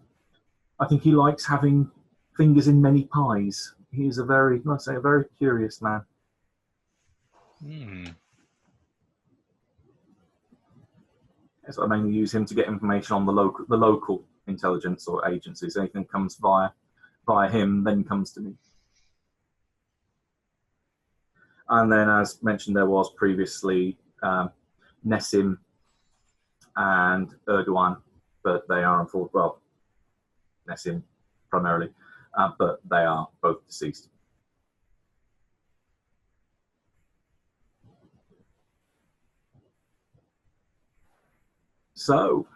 I think he likes having fingers in many pies. He is a very curious man. So I mainly use him to get information on the local intelligence or agencies. Anything comes via him, then comes to me. And then, as mentioned, there was previously Nessim and Erdogan, but they are unfortunately, well, Nessim primarily, but they are both deceased. So,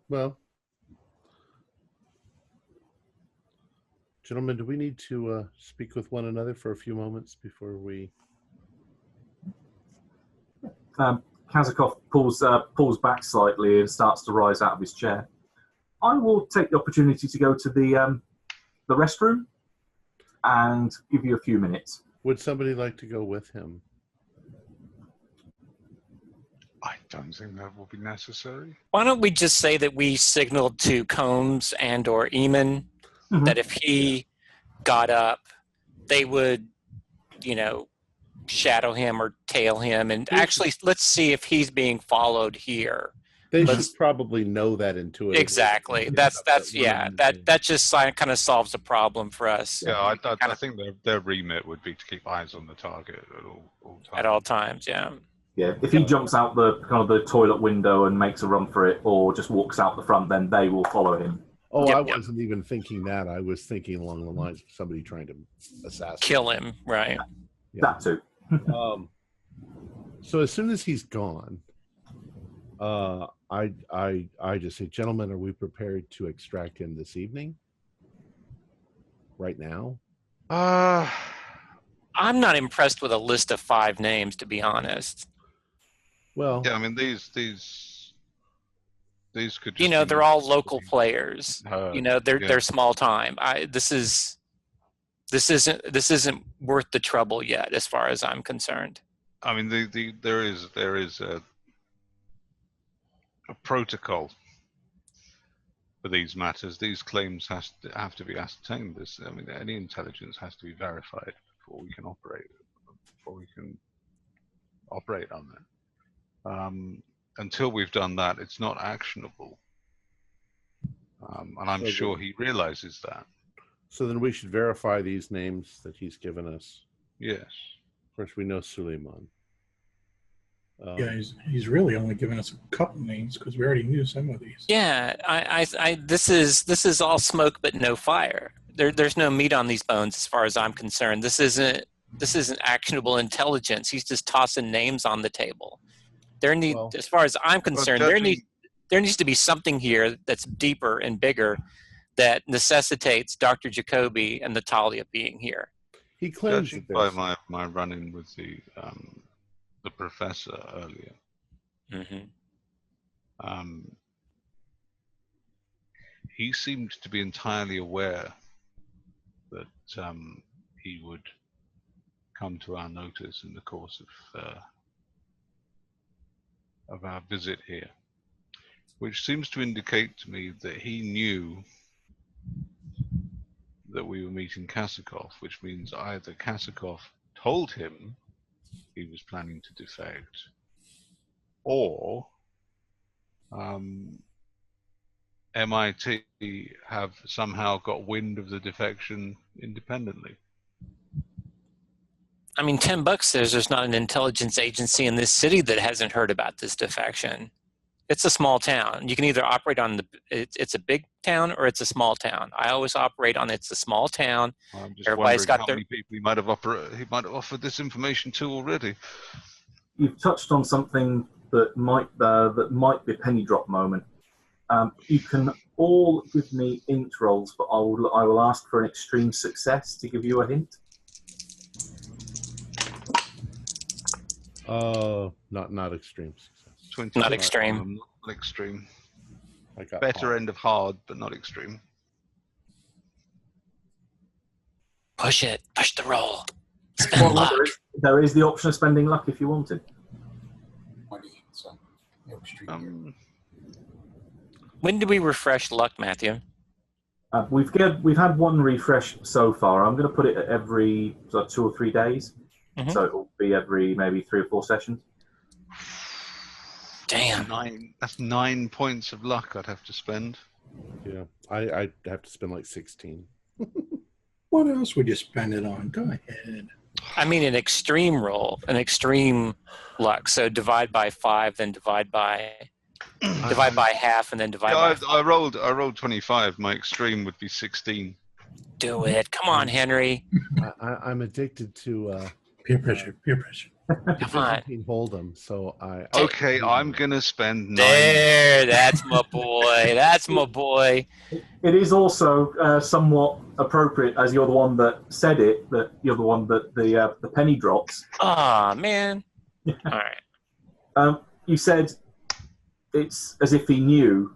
Well, gentlemen, do we need to speak with one another for a few moments before we? Kazakov pulls back slightly and starts to rise out of his chair. I will take the opportunity to go to the restroom and give you a few minutes. Would somebody like to go with him? I don't think that will be necessary. Why don't we just say that we signaled to Combs and or Eamon that if he got up, they would, shadow him or tail him. And actually, let's see if he's being followed here. They should probably know that intuitively. Exactly. That just kind of solves the problem for us. Yeah, I think their remit would be to keep eyes on the target at all times. At all times, yeah. Yeah, if he jumps out the toilet window and makes a run for it, or just walks out the front, then they will follow him. Oh, I wasn't even thinking that. I was thinking along the lines of somebody trying to assassinate. Kill him, right? Yeah. That too. So as soon as he's gone, I just say, gentlemen, are we prepared to extract him this evening? Right now? I'm not impressed with a list of 5 names, to be honest. Well, yeah, I mean these could just they're all local players. They're small time. This isn't worth the trouble yet, as far as I'm concerned. I mean, there is a protocol for these matters, these claims have to be ascertained. I mean, any intelligence has to be verified before we can operate on it. Until we've done that, it's not actionable. And I'm sure he realizes that. So then we should verify these names that he's given us. Yes. Of course, we know Suleiman. Yeah, he's really only given us a couple names because we already knew some of these. Yeah, this is all smoke but no fire. There's no meat on these bones as far as I'm concerned. This isn't actionable intelligence. He's just tossing names on the table. As far as I'm concerned, there needs to be something here that's deeper and bigger that necessitates Dr. Jacoby and Natalia being here. He claims Judging that by my run-in with the professor earlier, he seemed to be entirely aware that he would come to our notice in the course of our visit here, which seems to indicate to me that he knew that we were meeting Kasakov, which means either Kasakov told him he was planning to defect, or MIT have somehow got wind of the defection independently. I mean, $10 says there's not an intelligence agency in this city that hasn't heard about this defection. It's a small town. You can either operate on it's a big town or it's a small town. I always operate on it's a small town. I'm just Everybody's got how many people he might have offered this information to already. You've touched on something that might be a penny drop moment. You can all give me int rolls, but I will ask for an extreme success to give you a hint. Not extreme success. Not extreme. Not extreme. I got Better hard. end of hard, but not extreme. Push it. Push the roll. Spend luck. There is the option of spending luck if you wanted. 20, so no extreme When do we refresh luck, Matthew? We've had one refresh so far. I'm going to put it at every 2 or 3 days, so it will be every maybe 3 or 4 sessions. Damn. That's 9 points of luck I'd have to spend. Yeah, I'd have to spend like 16. What else would you spend it on? Go ahead. I mean, an extreme roll, an extreme luck. So divide by 5, then divide by half, and then divide by 5. I rolled 25. My extreme would be 16. Do it. Come on, Henry. I'm addicted to Peer pressure. Come on. Hold'em, so Okay, I'm gonna spend 9. There, that's my boy. That's my boy. It is also somewhat appropriate, as you're the one that said it, that you're the one that the penny drops. Ah, man. All right. You said it's as if he knew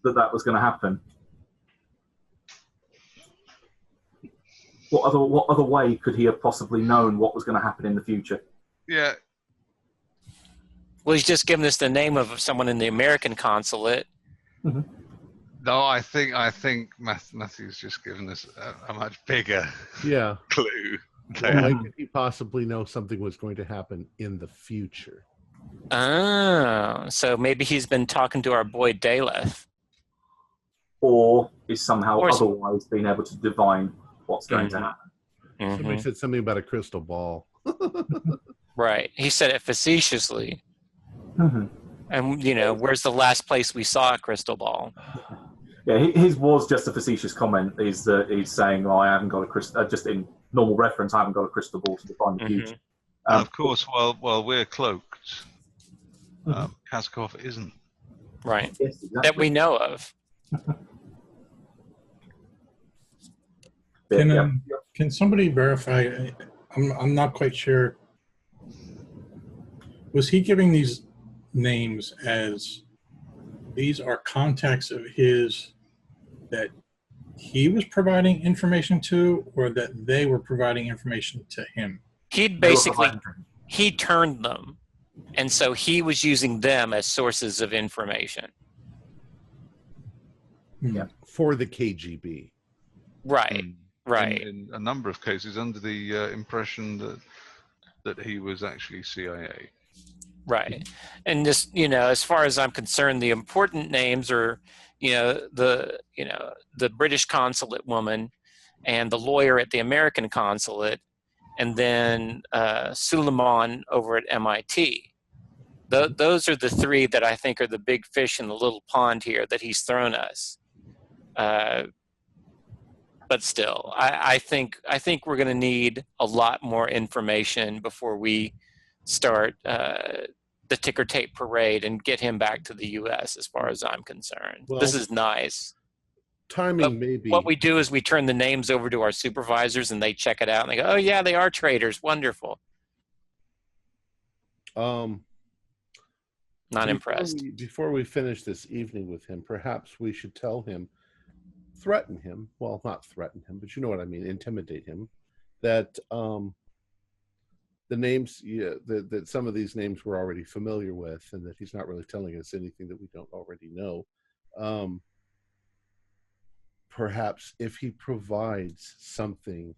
that was going to happen. What other way could he have possibly known what was going to happen in the future? Yeah. Well, he's just given us the name of someone in the American consulate. Mm-hmm. No, I think Matthew's just given us a much bigger clue. Why could he possibly know something was going to happen in the future? Oh, so maybe he's been talking to our boy Daleth. Or is somehow otherwise being able to divine what's going to happen. Somebody said something about a crystal ball. Right. He said it facetiously. Mm-hmm. And, where's the last place we saw a crystal ball? Yeah, his was just a facetious comment. He's saying, I haven't got a crystal, just in normal reference, I haven't got a crystal ball to define the future. And of course, while we're cloaked, Kasakov isn't. Right. Yes, exactly. That we know of. Can somebody verify? I'm not quite sure. Was he giving these names as these are contacts of his that he was providing information to, or that they were providing information to him? He turned them, and so he was using them as sources of information. Yeah. for the KGB. Right. Right. In a number of cases, under the impression that he was actually CIA. Right. And just, as far as I'm concerned, the important names are, the British consulate woman and the lawyer at the American consulate, and then Suleiman over at MIT. Those are the three that I think are the big fish in the little pond here that he's thrown us. But still, I think we're going to need a lot more information before we start the ticker tape parade and get him back to the U.S. as far as I'm concerned. Well, this is nice. Timing may be. What we do is we turn the names over to our supervisors and they check it out and they go, oh, yeah, they are traitors. Wonderful. Not impressed. Before we finish this evening with him, perhaps we should tell him, threaten him, well, not threaten him, but you know what I mean, intimidate him, that the names, that some of these names we're already familiar with, and that he's not really telling us anything that we don't already know. Perhaps if he provides something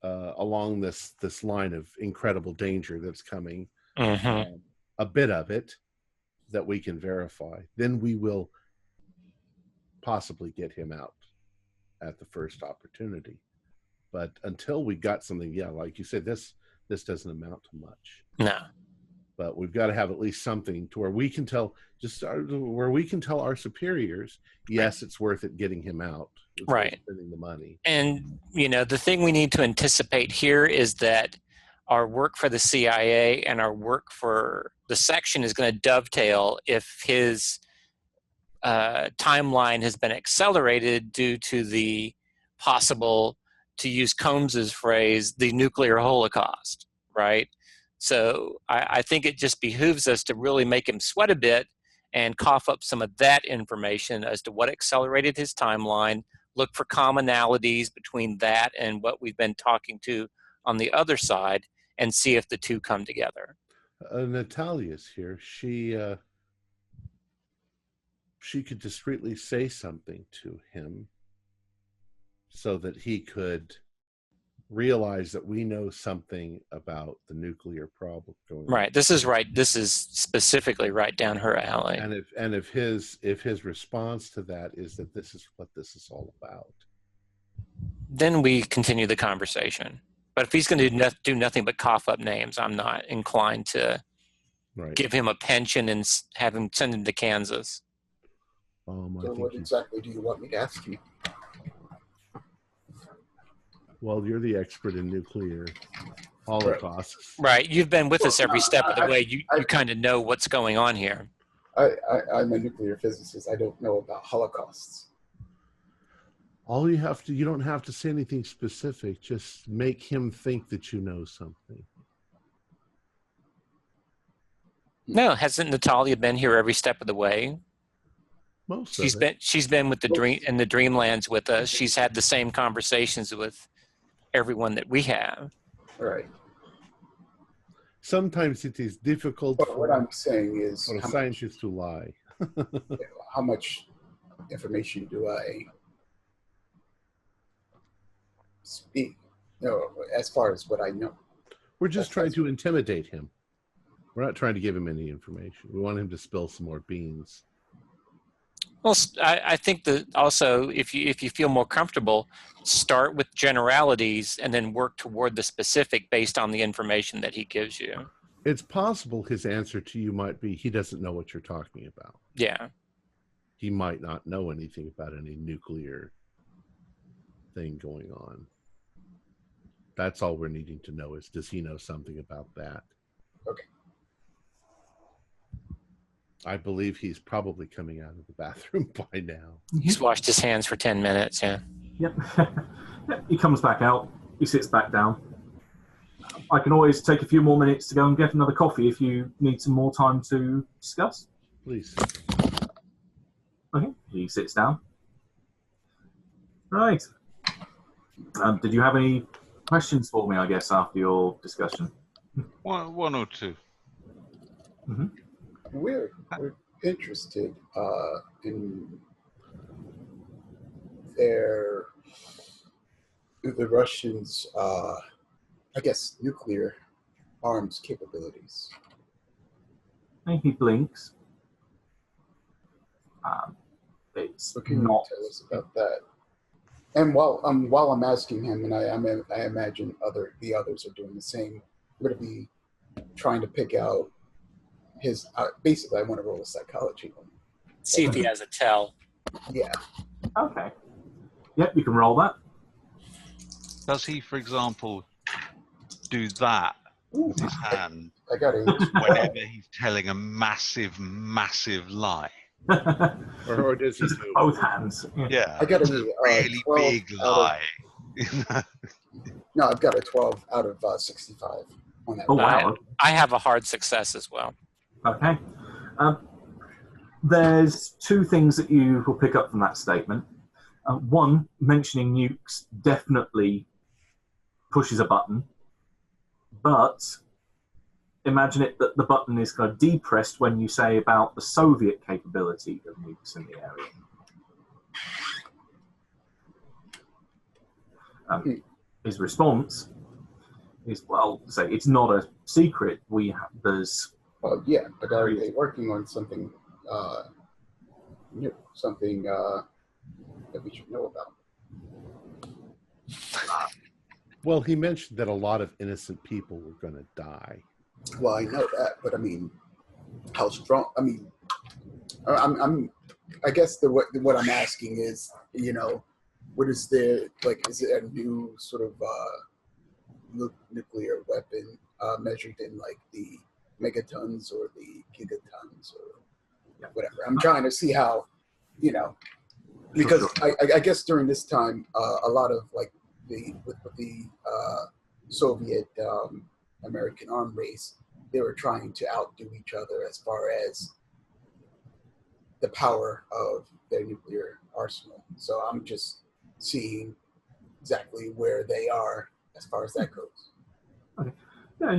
along this line of incredible danger that's coming, a bit of it that we can verify, then we will possibly get him out at the first opportunity. But until we got something, yeah, like you said, this doesn't amount to much. No. But we've got to have at least something to where we can tell, our superiors, yes, it's worth it getting him out. It's worth spending the money. And, the thing we need to anticipate here is that our work for the CIA and our work for the section is going to dovetail if his timeline has been accelerated due to the possible, to use Combs's phrase, the nuclear holocaust, right? So I think it just behooves us to really make him sweat a bit and cough up some of that information as to what accelerated his timeline, look for commonalities between that and what we've been talking to on the other side, and see if the two come together. Natalia's here. She could discreetly say something to him so that he could realize that we know something about the nuclear problem going on. Right. This is right. This is specifically right down her alley. And if his response to that is that this is what this is all about, then we continue the conversation. But if he's going to do nothing but cough up names, I'm not inclined to give him a pension and have him send him to Kansas. So what exactly do you want me to ask you? Well, you're the expert in nuclear holocausts. Right. You've been with us every step of the way. You kind of know what's going on here. I'm a nuclear physicist. I don't know about holocausts. You don't have to say anything specific. Just make him think that you know something. No, hasn't Natalia been here every step of the way? She's been with the Dreamlands with us. She's had the same conversations with everyone that we have. Right. Sometimes it is difficult. But what I'm saying is, for a scientist to lie. How much information do I speak? No, as far as what I know. We're just trying to intimidate him. We're not trying to give him any information. We want him to spill some more beans. Well, I think that also, if you feel more comfortable, start with generalities and then work toward the specific based on the information that he gives you. It's possible his answer to you might be he doesn't know what you're talking about. Yeah. He might not know anything about any nuclear thing going on. That's all we're needing to know is, does he know something about that? Okay. I believe he's probably coming out of the bathroom by now. He's washed his hands for 10 minutes, yeah. Yep. He comes back out. He sits back down. I can always take a few more minutes to go and get another coffee if you need some more time to discuss. Please. Okay. He sits down. Right. Did you have any questions for me, I guess, after your discussion? One or two. Mm-hmm. We're interested in the Russians, I guess, nuclear arms capabilities? And he blinks. It's What can you not. tell us about that? And while I'm asking him, and I imagine the others are doing the same, I'm going to be trying to pick out his. Basically, I want to roll a psychology on him. See if he has a tell. Yeah. Okay. Yep, you can roll that. Does he, for example, do that with his hand I got it. whenever he's telling a massive, massive lie? Or does he Just do both hands. Yeah. Yeah, I got it's a, a really 12 big out of- lie. No, I've got a 12 out of 65 on that. Oh, wow. I have a hard success as well. Okay. There's two things that you will pick up from that statement. One, mentioning nukes definitely pushes a button, but imagine it that the button is kind of depressed when you say about the Soviet capability of nukes in the area. His response is, well, say it's not a secret. There's Well, yeah, but are they working on something new, something that we should know about? Well, he mentioned that a lot of innocent people were going to die. Well, I know that, but I mean, how strong? I mean, I guess what I'm asking is, what is there, like, is it a new sort of nuclear weapon measured in like the megatons or the gigatons or whatever? I'm trying to see how, because I guess during this time, a lot of like with the Soviet American arm race, they were trying to outdo each other as far as the power of their nuclear arsenal. So I'm just seeing exactly where they are as far as that goes. Okay. Yeah,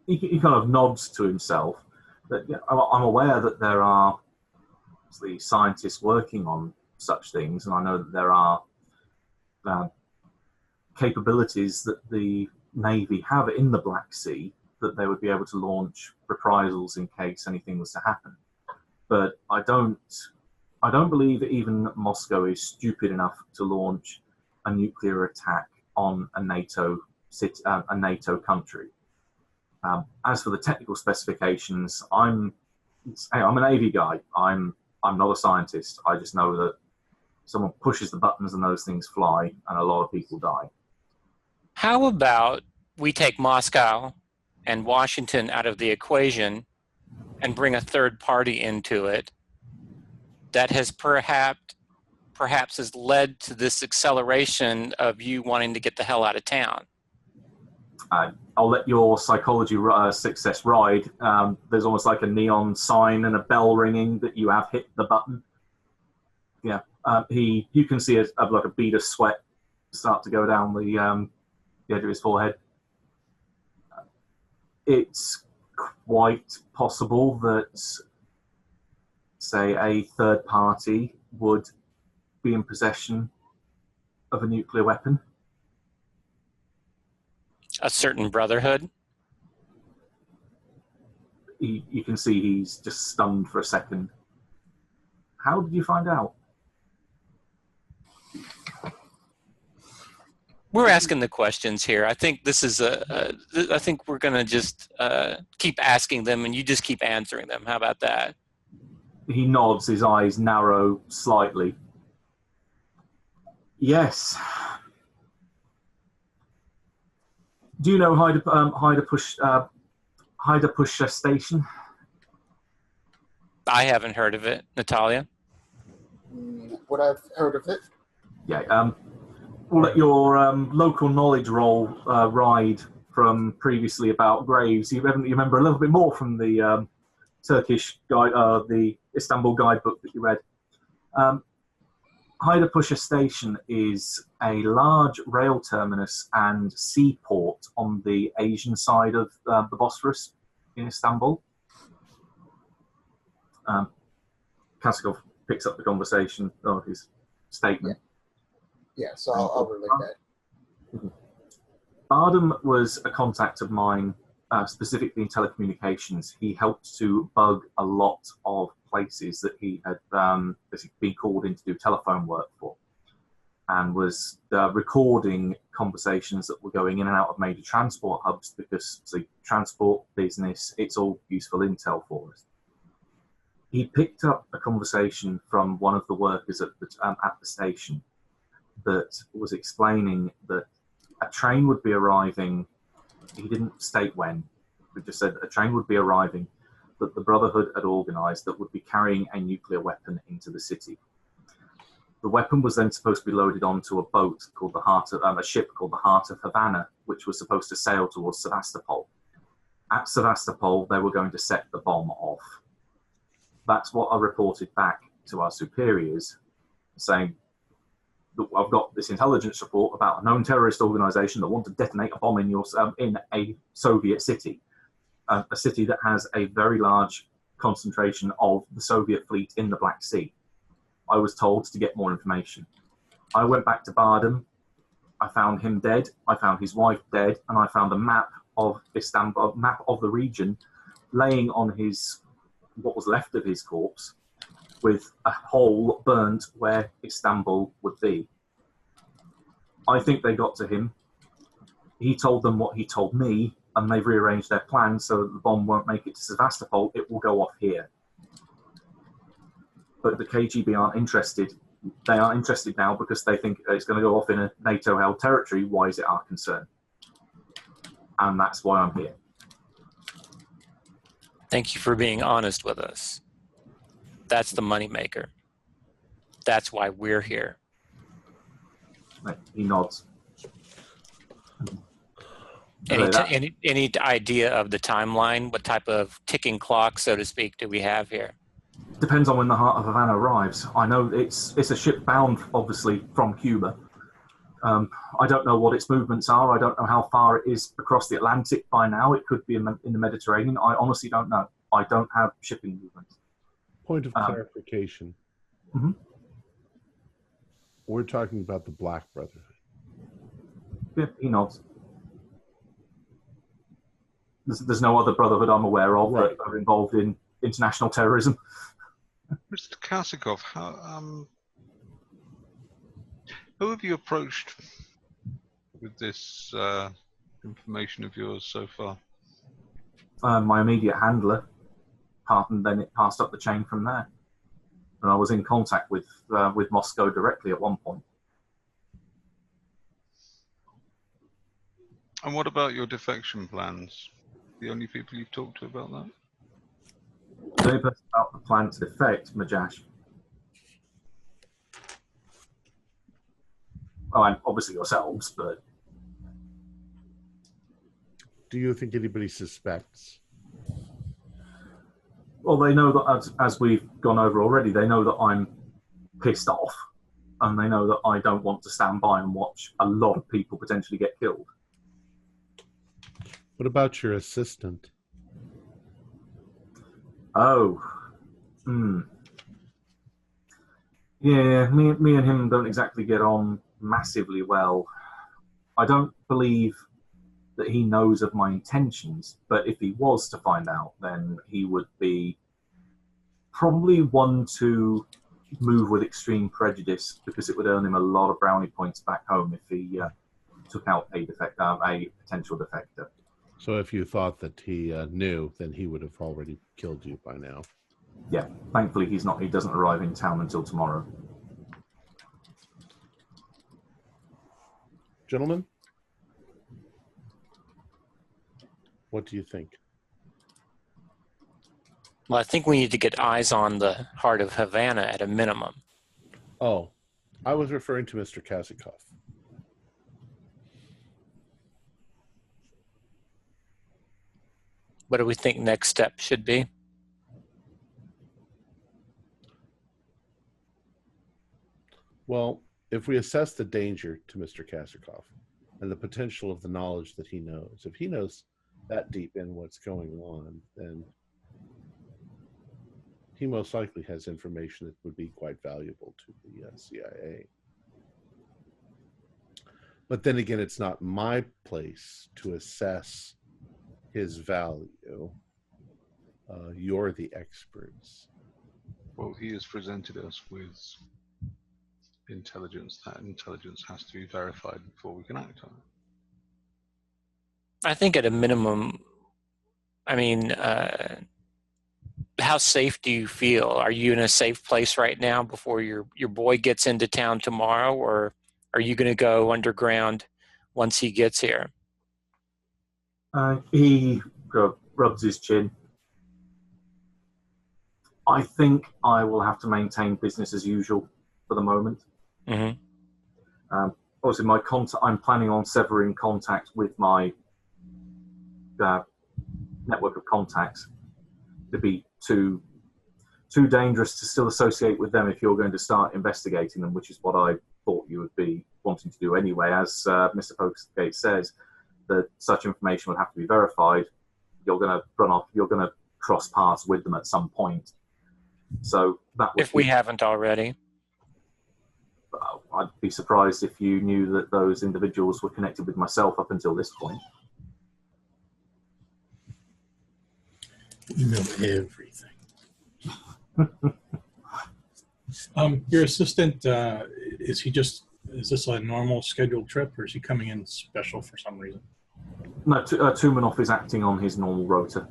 he kind of nods to himself. That I'm aware that there are obviously scientists working on such things, and I know that there are capabilities that the Navy have in the Black Sea that they would be able to launch reprisals in case anything was to happen. But I don't believe that even Moscow is stupid enough to launch a nuclear attack on a NATO country. As for the technical specifications, I'm a Navy guy. I'm not a scientist. I just know that someone pushes the buttons and those things fly, and a lot of people die. How about we take Moscow and Washington out of the equation and bring a third party into it that has perhaps has led to this acceleration of you wanting to get the hell out of town? I'll let your psychology success ride. There's almost like a neon sign and a bell ringing that you have hit the button. Yeah, you can see like a bead of sweat start to go down the edge of his forehead. It's quite possible that, say, a third party would be in possession of a nuclear weapon. A certain brotherhood? You can see he's just stunned for a second. How did you find out? We're asking the questions here. I think this is I think we're going to just keep asking them, and you just keep answering them. How about that? He nods, his eyes narrow slightly. Yes. Do you know Haida Push Station? I haven't heard of it. Natalia? What I've heard of it? Yeah. We'll let your local knowledge roll ride from previously about graves. You remember a little bit more from the Turkish guide, the Istanbul guidebook that you read. Haida Pusha Station is a large rail terminus and seaport on the Asian side of the Bosphorus in Istanbul. Kasikov picks up the conversation, or his statement. Yeah, so I'll relate that. Bardem was a contact of mine, specifically in telecommunications. He helped to bug a lot of places that he had been called in to do telephone work for, and was recording conversations that were going in and out of major transport hubs, because the transport business, it's all useful intel for us. He picked up a conversation from one of the workers at the station that was explaining that a train would be arriving. He didn't state when, but just said that a train would be arriving that the Brotherhood had organized that would be carrying a nuclear weapon into the city. The weapon was then supposed to be loaded onto a boat called a ship called the Heart of Havana, which was supposed to sail towards Sevastopol. At Sevastopol, they were going to set the bomb off. That's what I reported back to our superiors, saying, I've got this intelligence report about a known terrorist organization that want to detonate a bomb in a Soviet city, a city that has a very large concentration of the Soviet fleet in the Black Sea. I was told to get more information. I went back to Bardem. I found him dead. I found his wife dead, and I found a map of Istanbul, a map of the region, laying on what was left of his corpse, with a hole burnt where Istanbul would be. I think they got to him. He told them what he told me, and they've rearranged their plans so that the bomb won't make it to Sevastopol. It will go off here. But the KGB aren't interested. They aren't interested now because they think it's going to go off in a NATO-held territory. Why is it our concern? And that's why I'm here. Thank you for being honest with us. That's the moneymaker. That's why we're here. He nods. Any idea of the timeline? What type of ticking clock, so to speak, do we have here? Depends on when the Heart of Havana arrives. I know it's a ship bound, obviously, from Cuba. I don't know what its movements are. I don't know how far it is across the Atlantic by now. It could be in the Mediterranean. I honestly don't know. I don't have shipping movements. Point of clarification. Mm-hmm. We're talking about the Black Brotherhood. Yeah, he nods. There's no other brotherhood I'm aware of that are involved in international terrorism. Mr. Kasikov, who have you approached with this information of yours so far? My immediate handler, and then it passed up the chain from there. And I was in contact with Moscow directly at one point. And what about your defection plans? The only people you've talked to about that? The only person about the plan to defect, Majash. Oh, and obviously yourselves, but... Do you think anybody suspects? Well, they know that, as we've gone over already, they know that I'm pissed off, and they know that I don't want to stand by and watch a lot of people potentially get killed. What about your assistant? Oh. Yeah, me and him don't exactly get on massively well. I don't believe that he knows of my intentions, but if he was to find out, then he would be probably one to move with extreme prejudice, because it would earn him a lot of brownie points back home if he took out a potential defector. So if you thought that he knew, then he would have already killed you by now. Yeah, thankfully he's not. He doesn't arrive in town until tomorrow. Gentlemen, what do you think? Well, I think we need to get eyes on the Heart of Havana at a minimum. Oh, I was referring to Mr. Kasikov. What do we think next step should be? Well, if we assess the danger to Mr. Kasikov and the potential of the knowledge that he knows, if he knows that deep in what's going on, then he most likely has information that would be quite valuable to the CIA. But then again, it's not my place to assess his value. You're the experts. Well, he has presented us with intelligence. That intelligence has to be verified before we can act on it. I think at a minimum, I mean, how safe do you feel? Are you in a safe place right now before your boy gets into town tomorrow, or are you going to go underground once he gets here? He rubs his chin. I think I will have to maintain business as usual for the moment. Mm-hmm. Obviously, I'm planning on severing contact with my network of contacts. It'd be too dangerous to still associate with them if you're going to start investigating them, which is what I thought you would be wanting to do anyway. As Mr. Folkegate says, that such information would have to be verified. You're going to run off. You're going to cross paths with them at some point. So that would if we haven't already. I'd be surprised if you knew that those individuals were connected with myself up until this point. You know everything. Your assistant, is this a normal scheduled trip, or is he coming in special for some reason? No, Tumanoff is acting on his normal rota.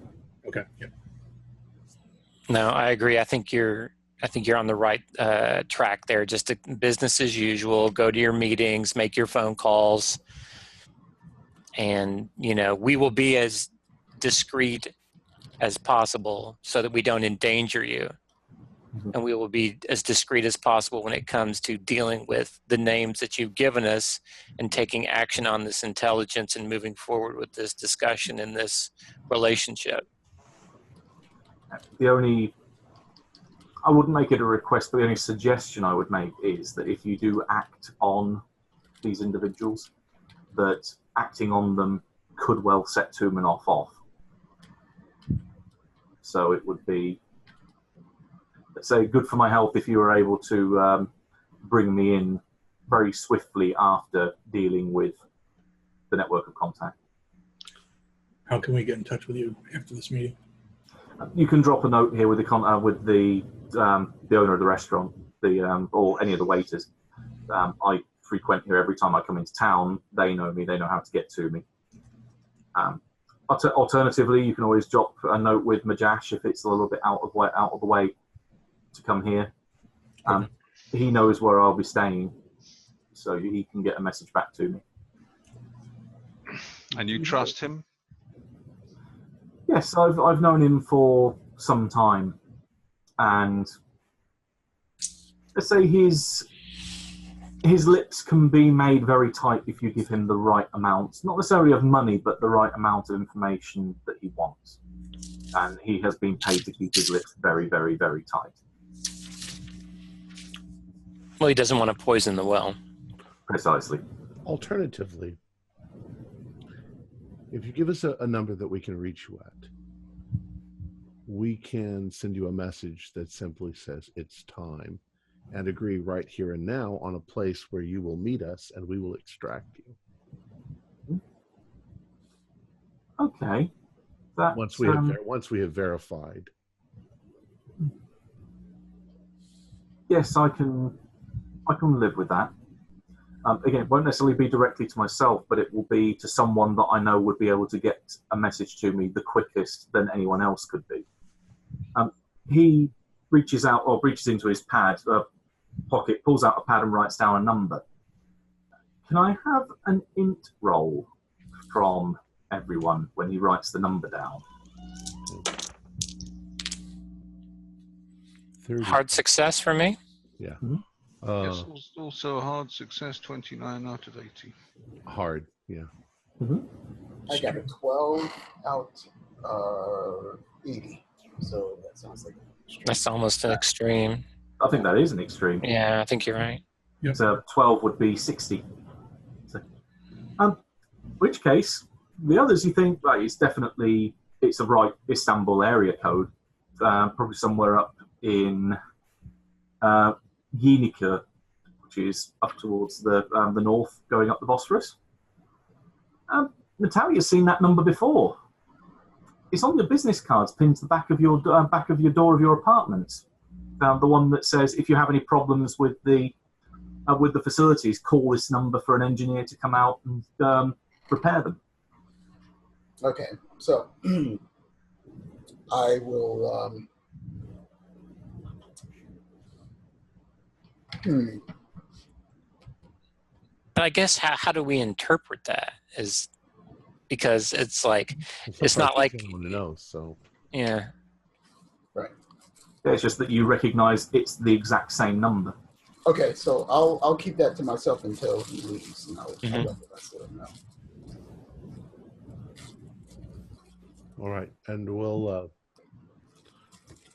Okay. Yep. No, I agree. I think you're on the right track there. Just business as usual. Go to your meetings, make your phone calls, and we will be as discreet as possible so that we don't endanger you. Mm-hmm. And we will be as discreet as possible when it comes to dealing with the names that you've given us and taking action on this intelligence and moving forward with this discussion and this relationship. I wouldn't make it a request, but the only suggestion I would make is that if you do act on these individuals, that acting on them could well set Tumanoff off. So it would be, let's say, good for my health if you were able to bring me in very swiftly after dealing with the network of contact. How can we get in touch with you after this meeting? You can drop a note here with the owner of the restaurant, or any of the waiters. I frequent here every time I come into town. They know me. They know how to get to me. Alternatively, you can always drop a note with Majash if it's a little bit out of the way to come here. He knows where I'll be staying, so he can get a message back to me. And you trust him? Yes, I've known him for some time, and let's say his lips can be made very tight if you give him the right amount, not necessarily of money, but the right amount of information that he wants. And he has been paid to keep his lips very, very, very tight. Well, he doesn't want to poison the well. Precisely. Alternatively, if you give us a number that we can reach you at, we can send you a message that simply says it's time, and agree right here and now on a place where you will meet us and we will extract you. Okay. Once we have verified. Yes, I can live with that. Again, it won't necessarily be directly to myself, but it will be to someone that I know would be able to get a message to me the quickest than anyone else could be. He reaches into his pocket, pulls out a pad and writes down a number. Can I have an int roll from everyone when he writes the number down? 30. Hard success for me. Yeah. Mm-hmm. Yes, also a hard success, 29 out of 80. Hard, yeah. Mm-hmm. I got a 12 out 80. So that sounds like That's almost an extreme. I think that is an extreme. Yeah, I think you're right. Yep. So 12 would be 60. So, which case, the others you think, right, it's a right Istanbul area code, probably somewhere up in Yenica, which is up towards the north, going up the Bosphorus. Natalia's seen that number before. It's on your business cards pinned to the back of your door of your apartment. The one that says, if you have any problems with the facilities, call this number for an engineer to come out and repair them. Okay, so I will. But I guess how do we interpret that? Is because it's like it's not like anyone knows. So yeah. Right. It's just that you recognise it's the exact same number. Okay, so I'll keep that to myself until he leaves, and I'll let the rest of them know. all right, and we'll.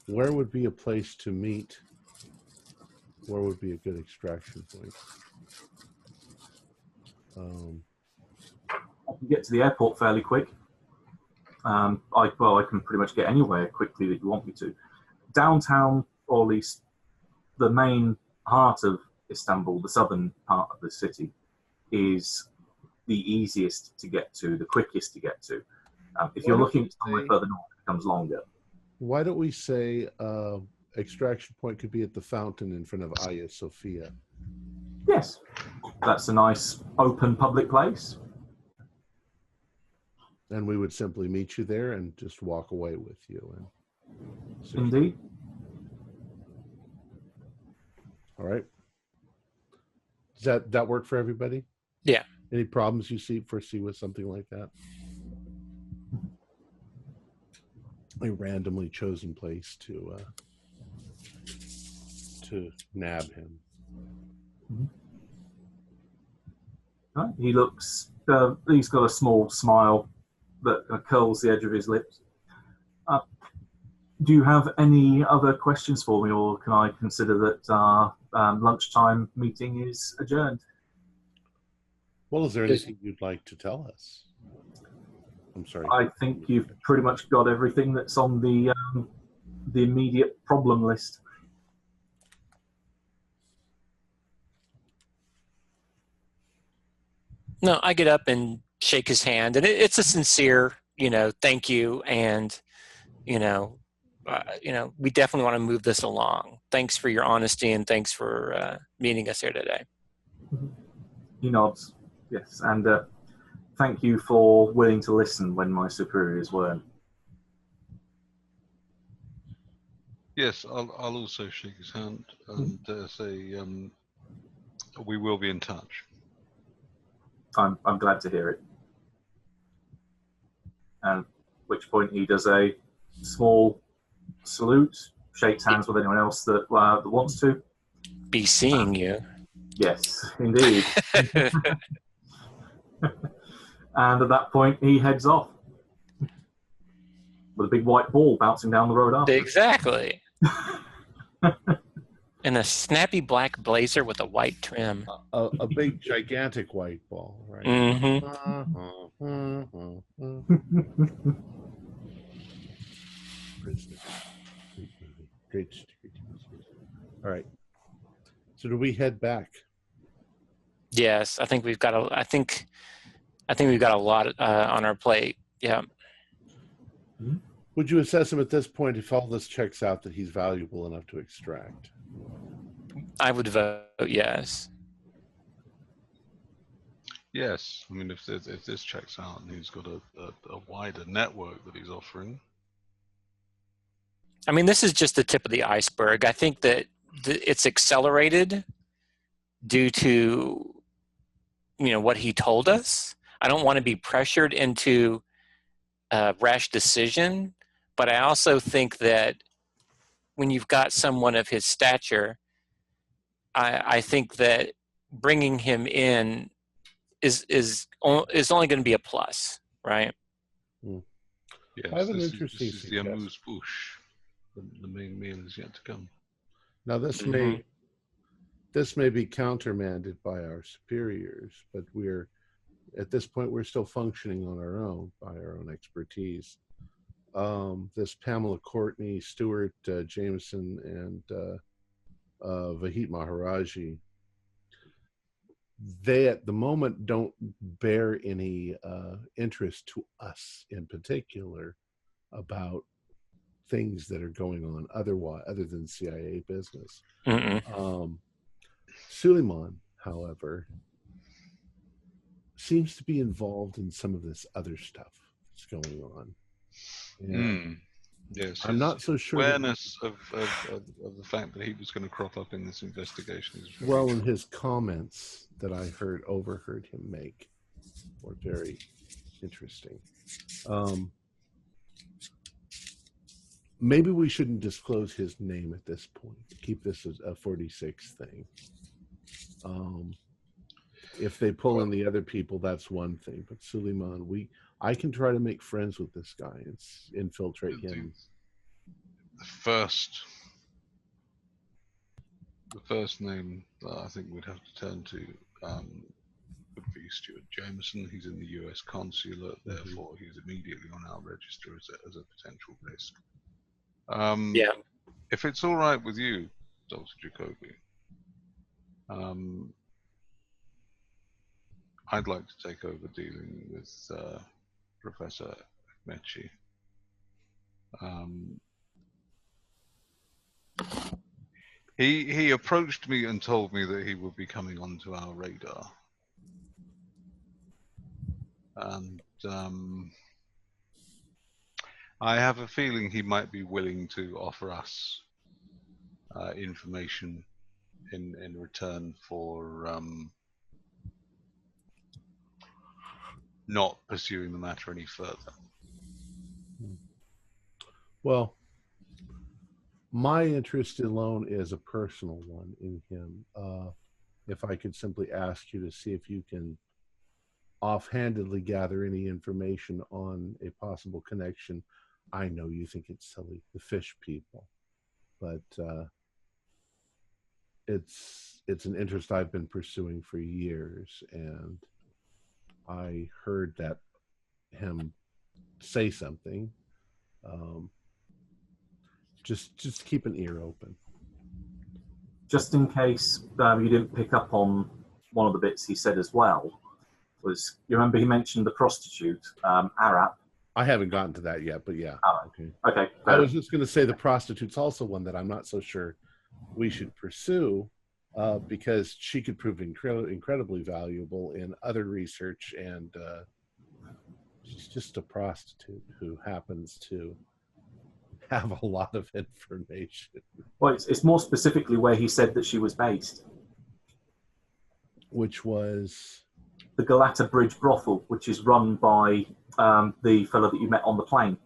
Where would be a place to meet? Where would be a good extraction point? I can get to the airport fairly quick. I can pretty much get anywhere quickly that you want me to. Downtown, or at least the main heart of Istanbul, the southern part of the city, is the easiest to get to, the quickest to get to. If you're looking somewhere further north, it becomes longer. Why don't we say extraction point could be at the fountain in front of Hagia Sophia? Yes, that's a nice open public place. And we would simply meet you there and just walk away with you. Indeed. All right. Does that work for everybody? Yeah. Any problems you foresee with something like that? A randomly chosen place to nab him. Right. He looks. He's got a small smile that curls the edge of his lips. Do you have any other questions for me, or can I consider that our lunchtime meeting is adjourned? Well, is there anything you'd like to tell us? I'm sorry. I think you've pretty much got everything that's on the immediate problem list. No, I get up and shake his hand, and it's a sincere, thank you, and we definitely want to move this along. Thanks for your honesty, and thanks for meeting us here today. He nods, yes, and thank you for willing to listen when my superiors weren't. Yes, I'll also shake his hand and say we will be in touch. I'm glad to hear it. And at which point he does a small salute, shakes hands with anyone else that wants to. Be seeing you. Yes, indeed. And at that point, he heads off with a big white ball bouncing down the road after. Exactly. In a snappy black blazer with a white trim. A big, gigantic white ball, right? Mm-hmm. Great. All right. So do we head back? Yes, I think we've got a. I think we've got a lot on our plate. Yeah. Would you assess him at this point, if all this checks out, that he's valuable enough to extract? I would vote yes. Yes, I mean, if this checks out and he's got a wider network that he's offering. I mean, this is just the tip of the iceberg. I think that it's accelerated due to, what he told us. I don't want to be pressured into a rash decision, but I also think that when you've got someone of his stature, I think that bringing him in is only going to be a plus, right? Yes, I have an this interesting is the amuse-bouche. The main meal is yet to come. Now, this may be countermanded by our superiors, but at this point we're still functioning on our own by our own expertise. This Pamela Courtney, Stuart Jameson, and Vahit Maharaji, they at the moment don't bear any interest to us in particular about things that are going on other than CIA business. Suleiman, however, seems to be involved in some of this other stuff that's going on. Yes, I'm not so sure. Awareness of the fact that he was going to crop up in this investigation is very well, in his comments that I overheard him make were very interesting. Maybe we shouldn't disclose his name at this point. Keep this as a 46 thing. If they pull in the other people, that's one thing. But Suleiman, I can try to make friends with this guy and infiltrate him. The first name that I think we'd have to turn to would be Stuart Jameson. He's in the U.S. consulate, therefore he's immediately on our register as a potential risk. If it's all right with you, Dr. Jacoby, I'd like to take over dealing with Professor Mecci. He approached me and told me that he would be coming onto our radar, and I have a feeling he might be willing to offer us information in return for not pursuing the matter any further. Well, my interest alone is a personal one in him. If I could simply ask you to see if you can offhandedly gather any information on a possible connection. I know you think it's silly, the fish people, but it's an interest I've been pursuing for years, and I heard that him say something. Just keep an ear open. Just in case you didn't pick up on one of the bits he said as well, was, you remember he mentioned the prostitute, Arap. I haven't gotten to that yet, but yeah. Oh, okay. I was just going to say the prostitute's also one that I'm not so sure we should pursue because she could prove incredibly valuable in other research, and she's just a prostitute who happens to have a lot of information. Well, it's more specifically where he said that she was based. Which was? The Galata Bridge brothel, which is run by the fellow that you met on the plane.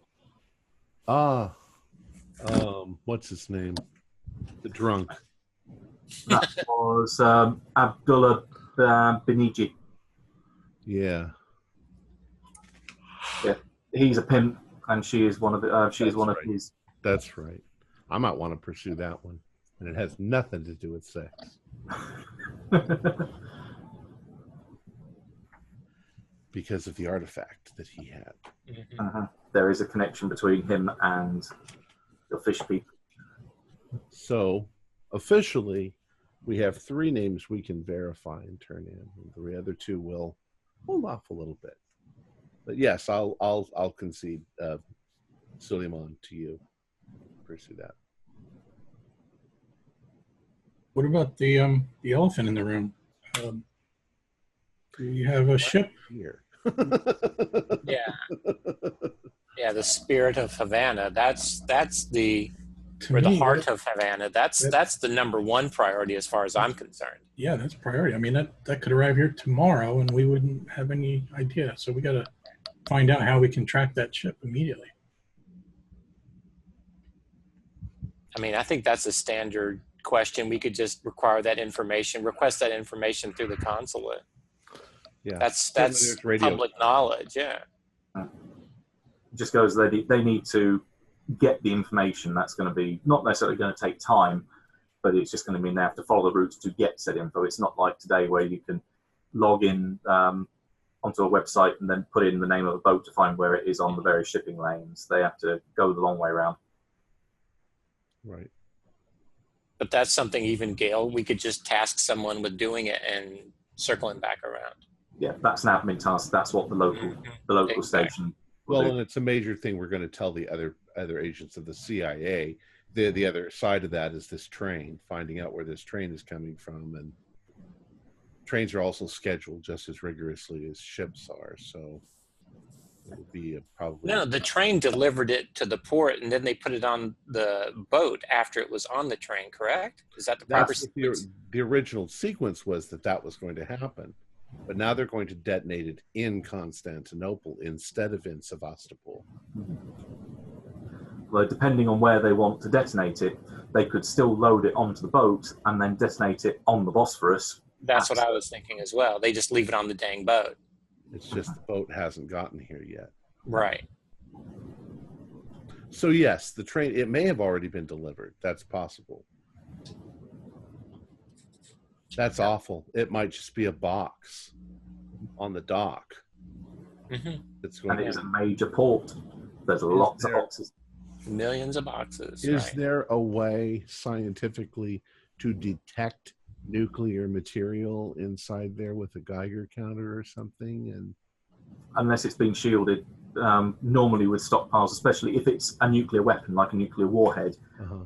What's his name? The drunk. That was Abdullah Beniji. Yeah. Yeah, he's a pimp, and she is one of the. She is one of his. That's right. I might want to pursue that one, and it has nothing to do with sex. Because of the artifact that he had. There is a connection between him and the fish people. So, officially, we have 3 names we can verify and turn in. The other 2 will hold off a little bit. But yes, I'll concede Suleiman to you. Pursue that. What about the elephant in the room? Do you have a ship here? Yeah, the spirit of Havana. That's the heart of Havana. That's the #1 priority as far as I'm concerned. Yeah, that's priority. I mean, that could arrive here tomorrow, and we wouldn't have any idea. So we got to find out how we can track that ship immediately. I mean, I think that's a standard question. We could just request that information through the consulate. Yeah, that's public knowledge. Yeah, it just goes they need to get the information. That's going to be not necessarily going to take time, but it's just going to mean they have to follow the routes to get said info. It's not like today where you can log in onto a website and then put in the name of a boat to find where it is on the various shipping lanes. They have to go the long way around. Right. But that's something even, Gail, we could just task someone with doing it and circling back around. Yeah, that's an admin task. That's what the local Exactly. station will Well, do. and it's a major thing we're going to tell the other agents of the CIA. The other side of that is this train, finding out where this train is coming from, and trains are also scheduled just as rigorously as ships are. So it'll be probably No, the train delivered it to the port, and then they put it on the boat after it was on the train. Correct? Is that the proper that's what sequence? the original sequence was, that was going to happen. But now they're going to detonate it in Constantinople instead of in Sevastopol. Well, depending on where they want to detonate it, they could still load it onto the boat and then detonate it on the Bosphorus. That's what I was thinking as well. They just leave it on the dang boat. It's just the boat hasn't gotten here yet. Right. So yes, the train, it may have already been delivered. That's possible. That's awful. It might just be a box on the dock. It's going And it is a major port. There's lots of boxes. Millions of boxes. Is right. there a way scientifically to detect nuclear material inside there with a Geiger counter or something? And Unless it's been shielded, normally with stockpiles, especially if it's a nuclear weapon like a nuclear warhead,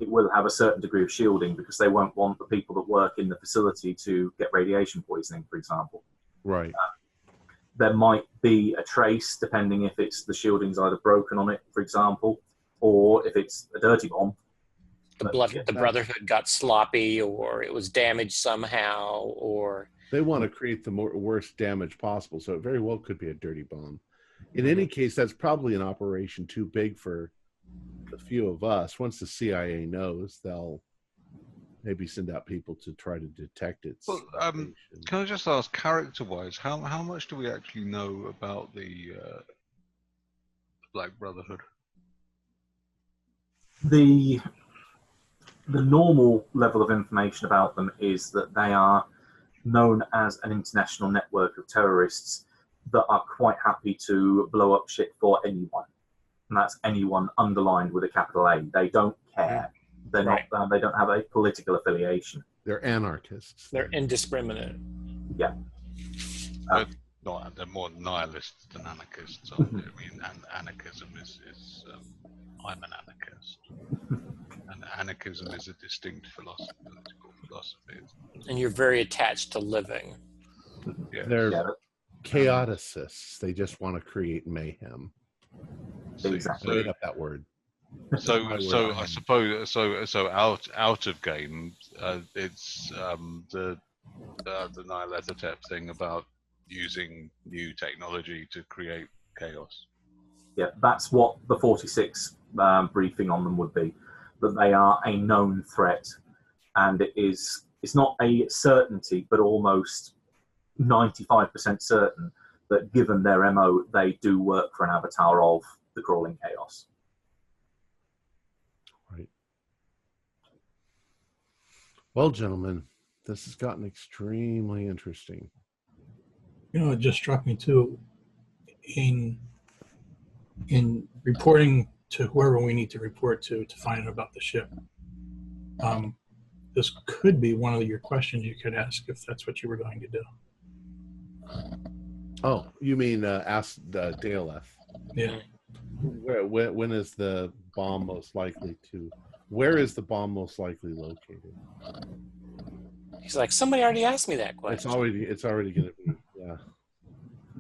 it will have a certain degree of shielding because they won't want the people that work in the facility to get radiation poisoning, for example. right. There might be a trace, depending if it's the shielding's either broken on it, for example, or if it's a dirty bomb. The Brotherhood got sloppy, or it was damaged somehow, or They want to create the worst damage possible, so it very well could be a dirty bomb. In any case, that's probably an operation too big for a few of us. Once the CIA knows, they'll maybe send out people to try to detect it. Well, can I just ask, character-wise, how much do we actually know about the Black Brotherhood? The normal level of information about them is that they are known as an international network of terrorists that are quite happy to blow up shit for anyone. And that's anyone underlined with a capital A. They don't care. They're not. They don't have a political affiliation. They're anarchists. they're indiscriminate. Yeah. They're more nihilists than anarchists. I mean, anarchism is I'm an anarchist. And anarchism is a distinct political philosophy. And you're very attached to living. Yeah. They're chaoticists. They just want to create mayhem. Exactly. Made up that word. So I suppose so out of game, it's the Nyarlathotep thing about using new technology to create chaos. Yeah, that's what the 46 briefing on them would be. That they are a known threat, and it's not a certainty, but almost 95% certain that given their MO, they do work for an avatar of the crawling chaos. Right. Well, gentlemen, this has gotten extremely interesting. You know, it just struck me too, in reporting to whoever we need to report to find out about the ship. This could be one of your questions you could ask if that's what you were going to do. Oh, you mean ask DLF? Yeah. When is the bomb most likely to? Where is the bomb most likely located? He's like, somebody already asked me that question. It's already going to be. Yeah.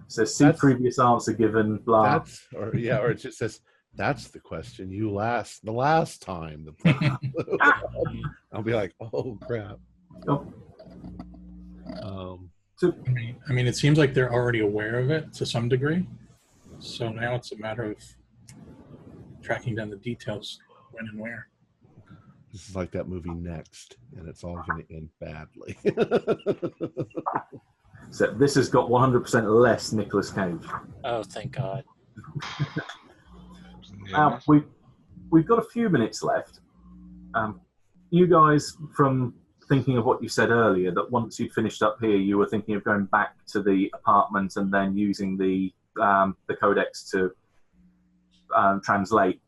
So see previous answer given. Blah. Or it just says that's the question you the last time. I'll be like, oh crap. Oh. I mean, it seems like they're already aware of it to some degree. So now it's a matter of tracking down the details, when and where. This is like that movie Next, and it's all going to end badly. So this has got 100% less Nicolas Cage. Oh, thank God. Now, we've got a few minutes left. You guys, from thinking of what you said earlier, that once you'd finished up here, you were thinking of going back to the apartment and then using the codex to translate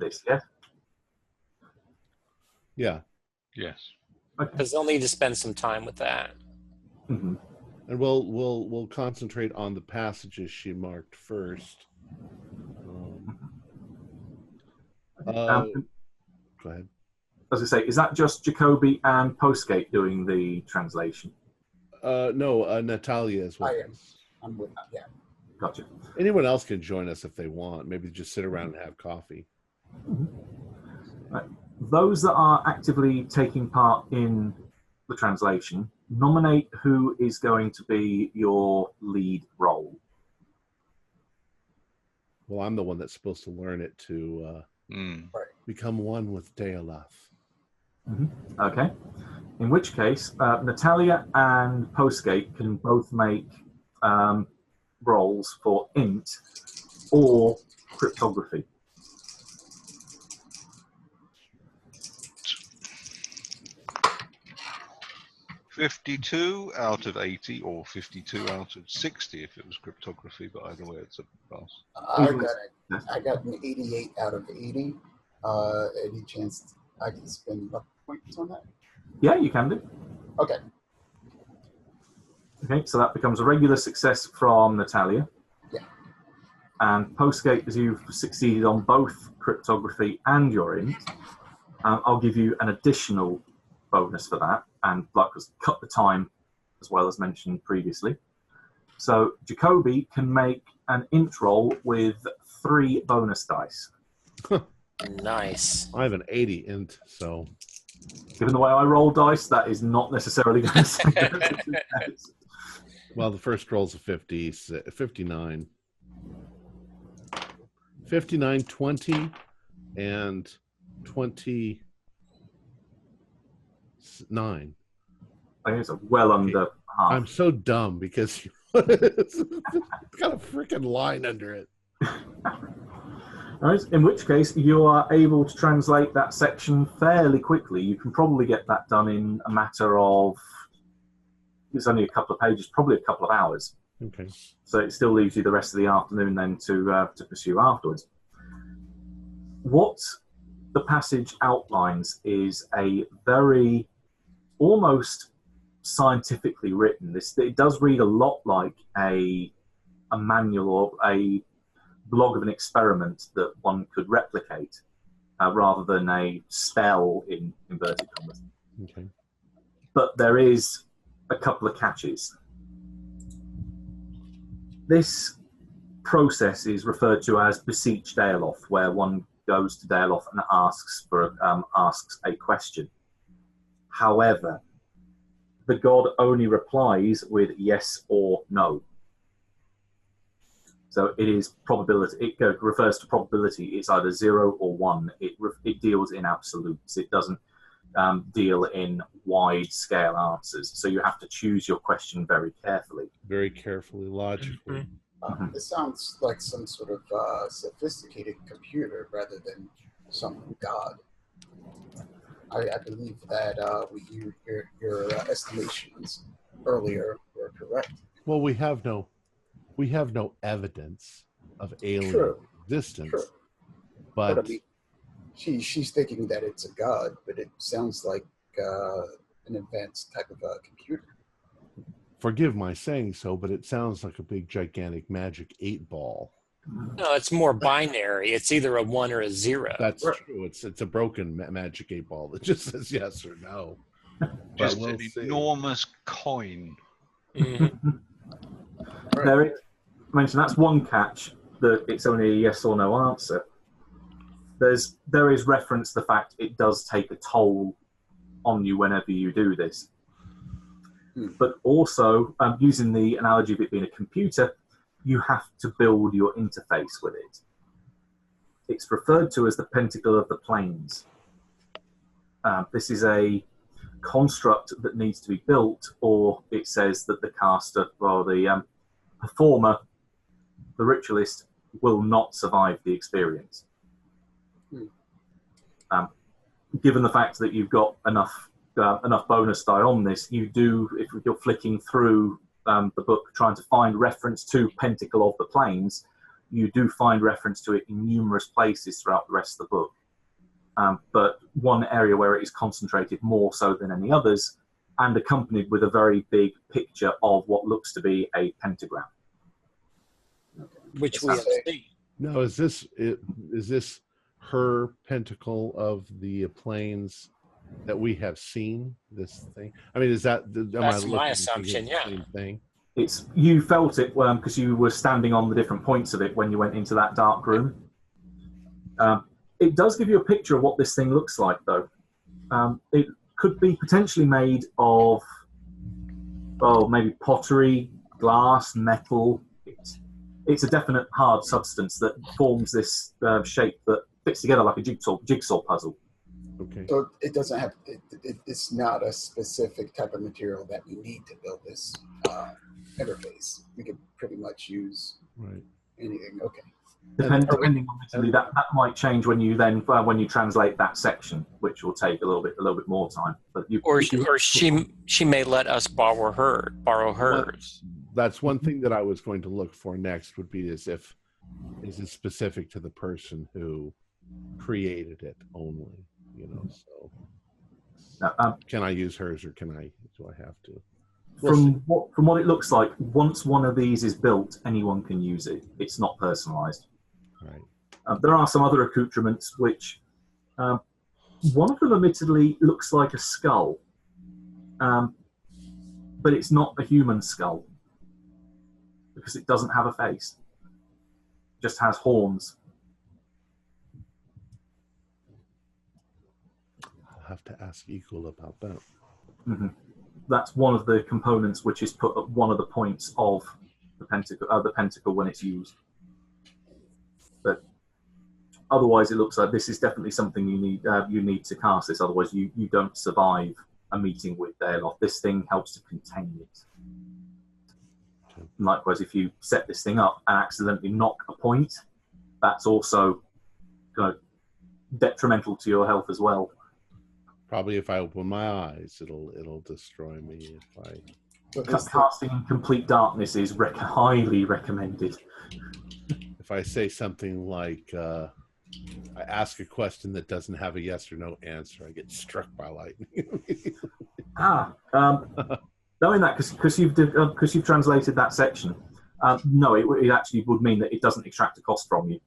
this, yeah? Yeah. Yes. Because they'll need to spend some time with that. Mhm. And we'll concentrate on the passages she marked first. Go ahead. As I say, is that just Jacoby and Postgate doing the translation? No, Natalia is with I am. us. I'm with. Yeah. Gotcha. Anyone else can join us if they want. Maybe just sit around and have coffee. Right. Those that are actively taking part in the translation, nominate who is going to be your lead role. Well, I'm the one that's supposed to learn it to become one with Deolaf. Okay. In which case, Natalia and Postgate can both make roles for int or cryptography. $52 out of 80, or 52 out of 60 if it was cryptography, but either way it's a pass. I got an 88 out of 80. Any chance I can spend luck points on that? Yeah, you can do. Okay. Okay, so that becomes a regular success from Natalia. Yeah. And Postgate, as you've succeeded on both cryptography and your int, I'll give you an additional bonus for that, and like was cut the time as well as mentioned previously. So Jacoby can make an int roll with 3 bonus dice. Nice. I have an 80 int, so Given the way I roll dice, that is not necessarily going to say that. well, the first roll's a 50, 59. 59, 20, and 29. I think it's well under half. I'm so dumb because it's got a freaking line under it. Right, in which case you are able to translate that section fairly quickly. You can probably get that done in a matter of, it's only a couple of pages, probably a couple of hours. Okay. So it still leaves you the rest of the afternoon then to pursue afterwards. What the passage outlines is a very almost scientifically written. It does read a lot like a manual or a blog of an experiment that one could replicate rather than a spell in inverted commas. Okay. But there is a couple of catches. This process is referred to as beseech Deolof, where one goes to Deolof and asks a question. However, the god only replies with yes or no. So it is probability. It refers to probability. It's either 0 or 1. It deals in absolutes. It doesn't deal in wide-scale answers. So you have to choose your question very carefully. Very carefully, logically. This sounds like some sort of sophisticated computer rather than some god. I believe that your estimations earlier were correct. Well, we have no evidence of alien existence, but I mean, she's thinking that it's a god, but it sounds like an advanced type of computer. forgive my saying so, but it sounds like a big gigantic magic 8-ball. No, it's more binary. It's either a 1 or a 0. That's true. It's a broken magic 8-ball that just says yes or no. Just an enormous coin. Mm-hmm. There is, I mentioned that's one catch, that it's only a yes or no answer. There is reference to the fact it does take a toll on you whenever you do this. But also, using the analogy of it being a computer, you have to build your interface with it. It's referred to as the Pentacle of the Planes. This is a construct that needs to be built, or it says that the caster, or the performer, the ritualist, will not survive the experience. Given the fact that you've got enough bonus die on this, you do, if you're flicking through the book trying to find reference to Pentacle of the Planes, you do find reference to it in numerous places throughout the rest of the book. But one area where it is concentrated more so than any others and accompanied with a very big picture of what looks to be a pentagram. Which we have seen. No, is this her pentacle of the planes that we have seen? This thing. I mean, is that? That's my assumption. Yeah. Same thing. You felt it because you were standing on the different points of it when you went into that dark room. It does give you a picture of what this thing looks like, though. It could be potentially made of, well, maybe pottery, glass, metal. It's a definite hard substance that forms this shape that fits together like a jigsaw puzzle. Okay. So it doesn't have. It's not a specific type of material that we need to build this interface. We could pretty much use anything. Okay. Depending on Italy, that might change when you translate that section, which will take a little bit more time. But she may let us borrow hers. That's one thing that I was going to look for next. Would be is it specific to the person who created it only? So can I use hers, or do I have to? From what it looks like, once one of these is built, anyone can use it. It's not personalized. Right. There are some other accoutrements which, one of them admittedly looks like a skull, but it's not a human skull because it doesn't have a face. It just has horns. I'll have to ask Eagle about that. Mm-hmm. That's one of the components which is put at one of the points of the pentacle when it's used. But otherwise, it looks like this is definitely something you need to cast this. Otherwise, you don't survive a meeting with Dayloff. This thing helps to contain it. Okay. Likewise, if you set this thing up and accidentally knock a point, that's also detrimental to your health as well. Probably if I open my eyes, it'll destroy me. Casting in complete darkness is highly recommended. If I say something like, I ask a question that doesn't have a yes or no answer, I get struck by lightning. Knowing that, because you've translated that section, no, it actually would mean that it doesn't extract a cost from you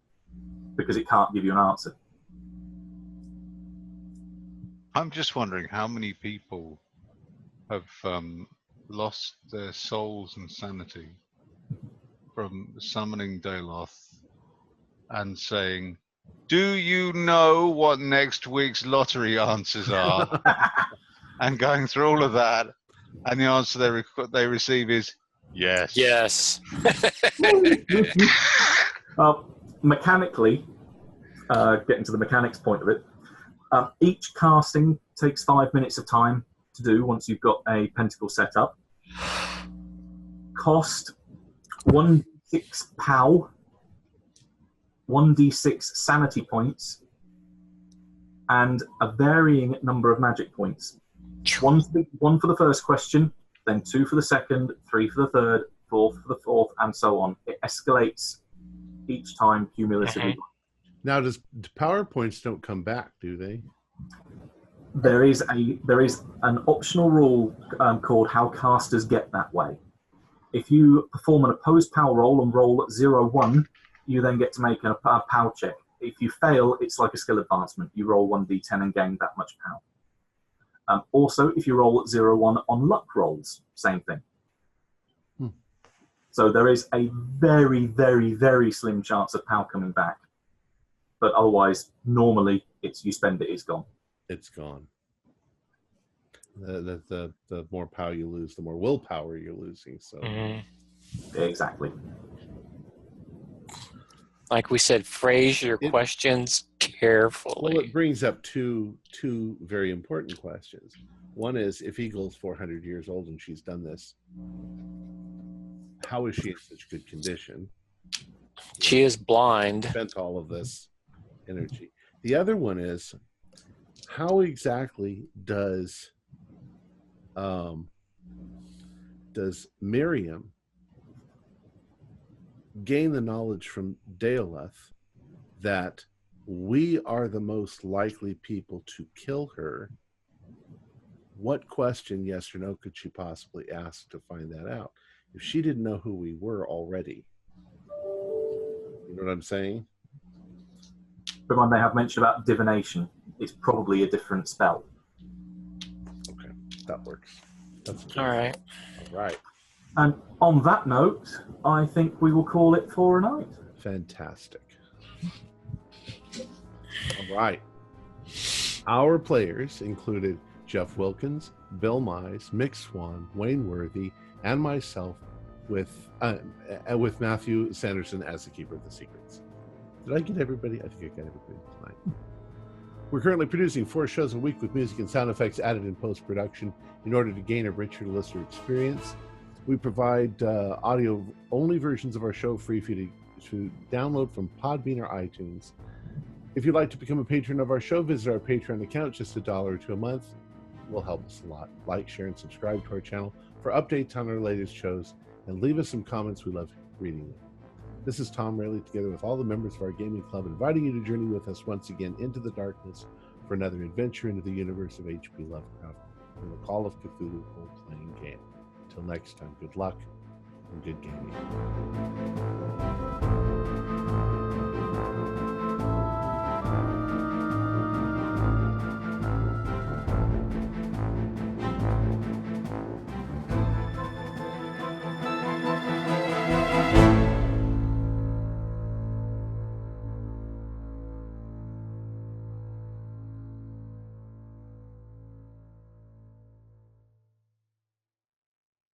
because it can't give you an answer. I'm just wondering how many people have lost their souls and sanity from summoning Dayloth and saying, "Do you know what next week's lottery answers are?" and going through all of that, and the answer they receive is yes. Yes. Mechanically, getting to the mechanics point of it, each casting takes 5 minutes of time to do once you've got a pentacle set up. Cost 1d6 POW, 1d6 sanity points, and a varying number of magic points. One for the first question, then 2 for the second, 3 for the third, 4 for the fourth, and so on. It escalates each time cumulatively. Now, does PowerPoints don't come back, do they? There is an optional rule called how casters get that way. If you perform an opposed POW roll and roll 0-1, you then get to make a POW check. If you fail, it's like a skill advancement. You roll 1d10 and gain that much POW. Also, if you roll 0-1 on luck rolls, same thing. So there is a very, very, very slim chance of POW coming back. But otherwise, normally, you spend it, it's gone. It's gone. The more power you lose, the more willpower you're losing. So Exactly. Like we said, phrase your questions carefully. Well, it brings up two very important questions. One is, if Eagle's 400 years old and she's done this, how is she in such good condition? She is blind. Spent all of this energy. The other one is, how exactly does Miriam gain the knowledge from Daoleth that we are the most likely people to kill her what question, yes or no, could she possibly ask to find that out? If she didn't know who we were already, you know what I'm saying? But I may have mentioned about divination. It's probably a different spell. Okay, that works. That's All right. All right. And on that note, I think we will call it for a night. Fantastic. All right. Our players included Jeff Wilkins, Bill Mize, Mick Swan, Wayne Worthy, and myself, with Matthew Sanderson as the Keeper of the Secrets. Did I get everybody? I think I got everybody tonight. We're currently producing 4 shows a week with music and sound effects added in post-production in order to gain a richer listener experience. We provide audio-only versions of our show free for you to download from Podbean or iTunes. If you'd like to become a patron of our show, visit our Patreon account. Just $1 or $2 a month will help us a lot. Like, share, and subscribe to our channel for updates on our latest shows, and leave us some comments. We love reading them. This is Tom Rayleigh, together with all the members of our gaming club, inviting you to journey with us once again into the darkness for another adventure into the universe of H.P. Lovecraft and the Call of Cthulhu role-playing game. Until next time, good luck and good gaming.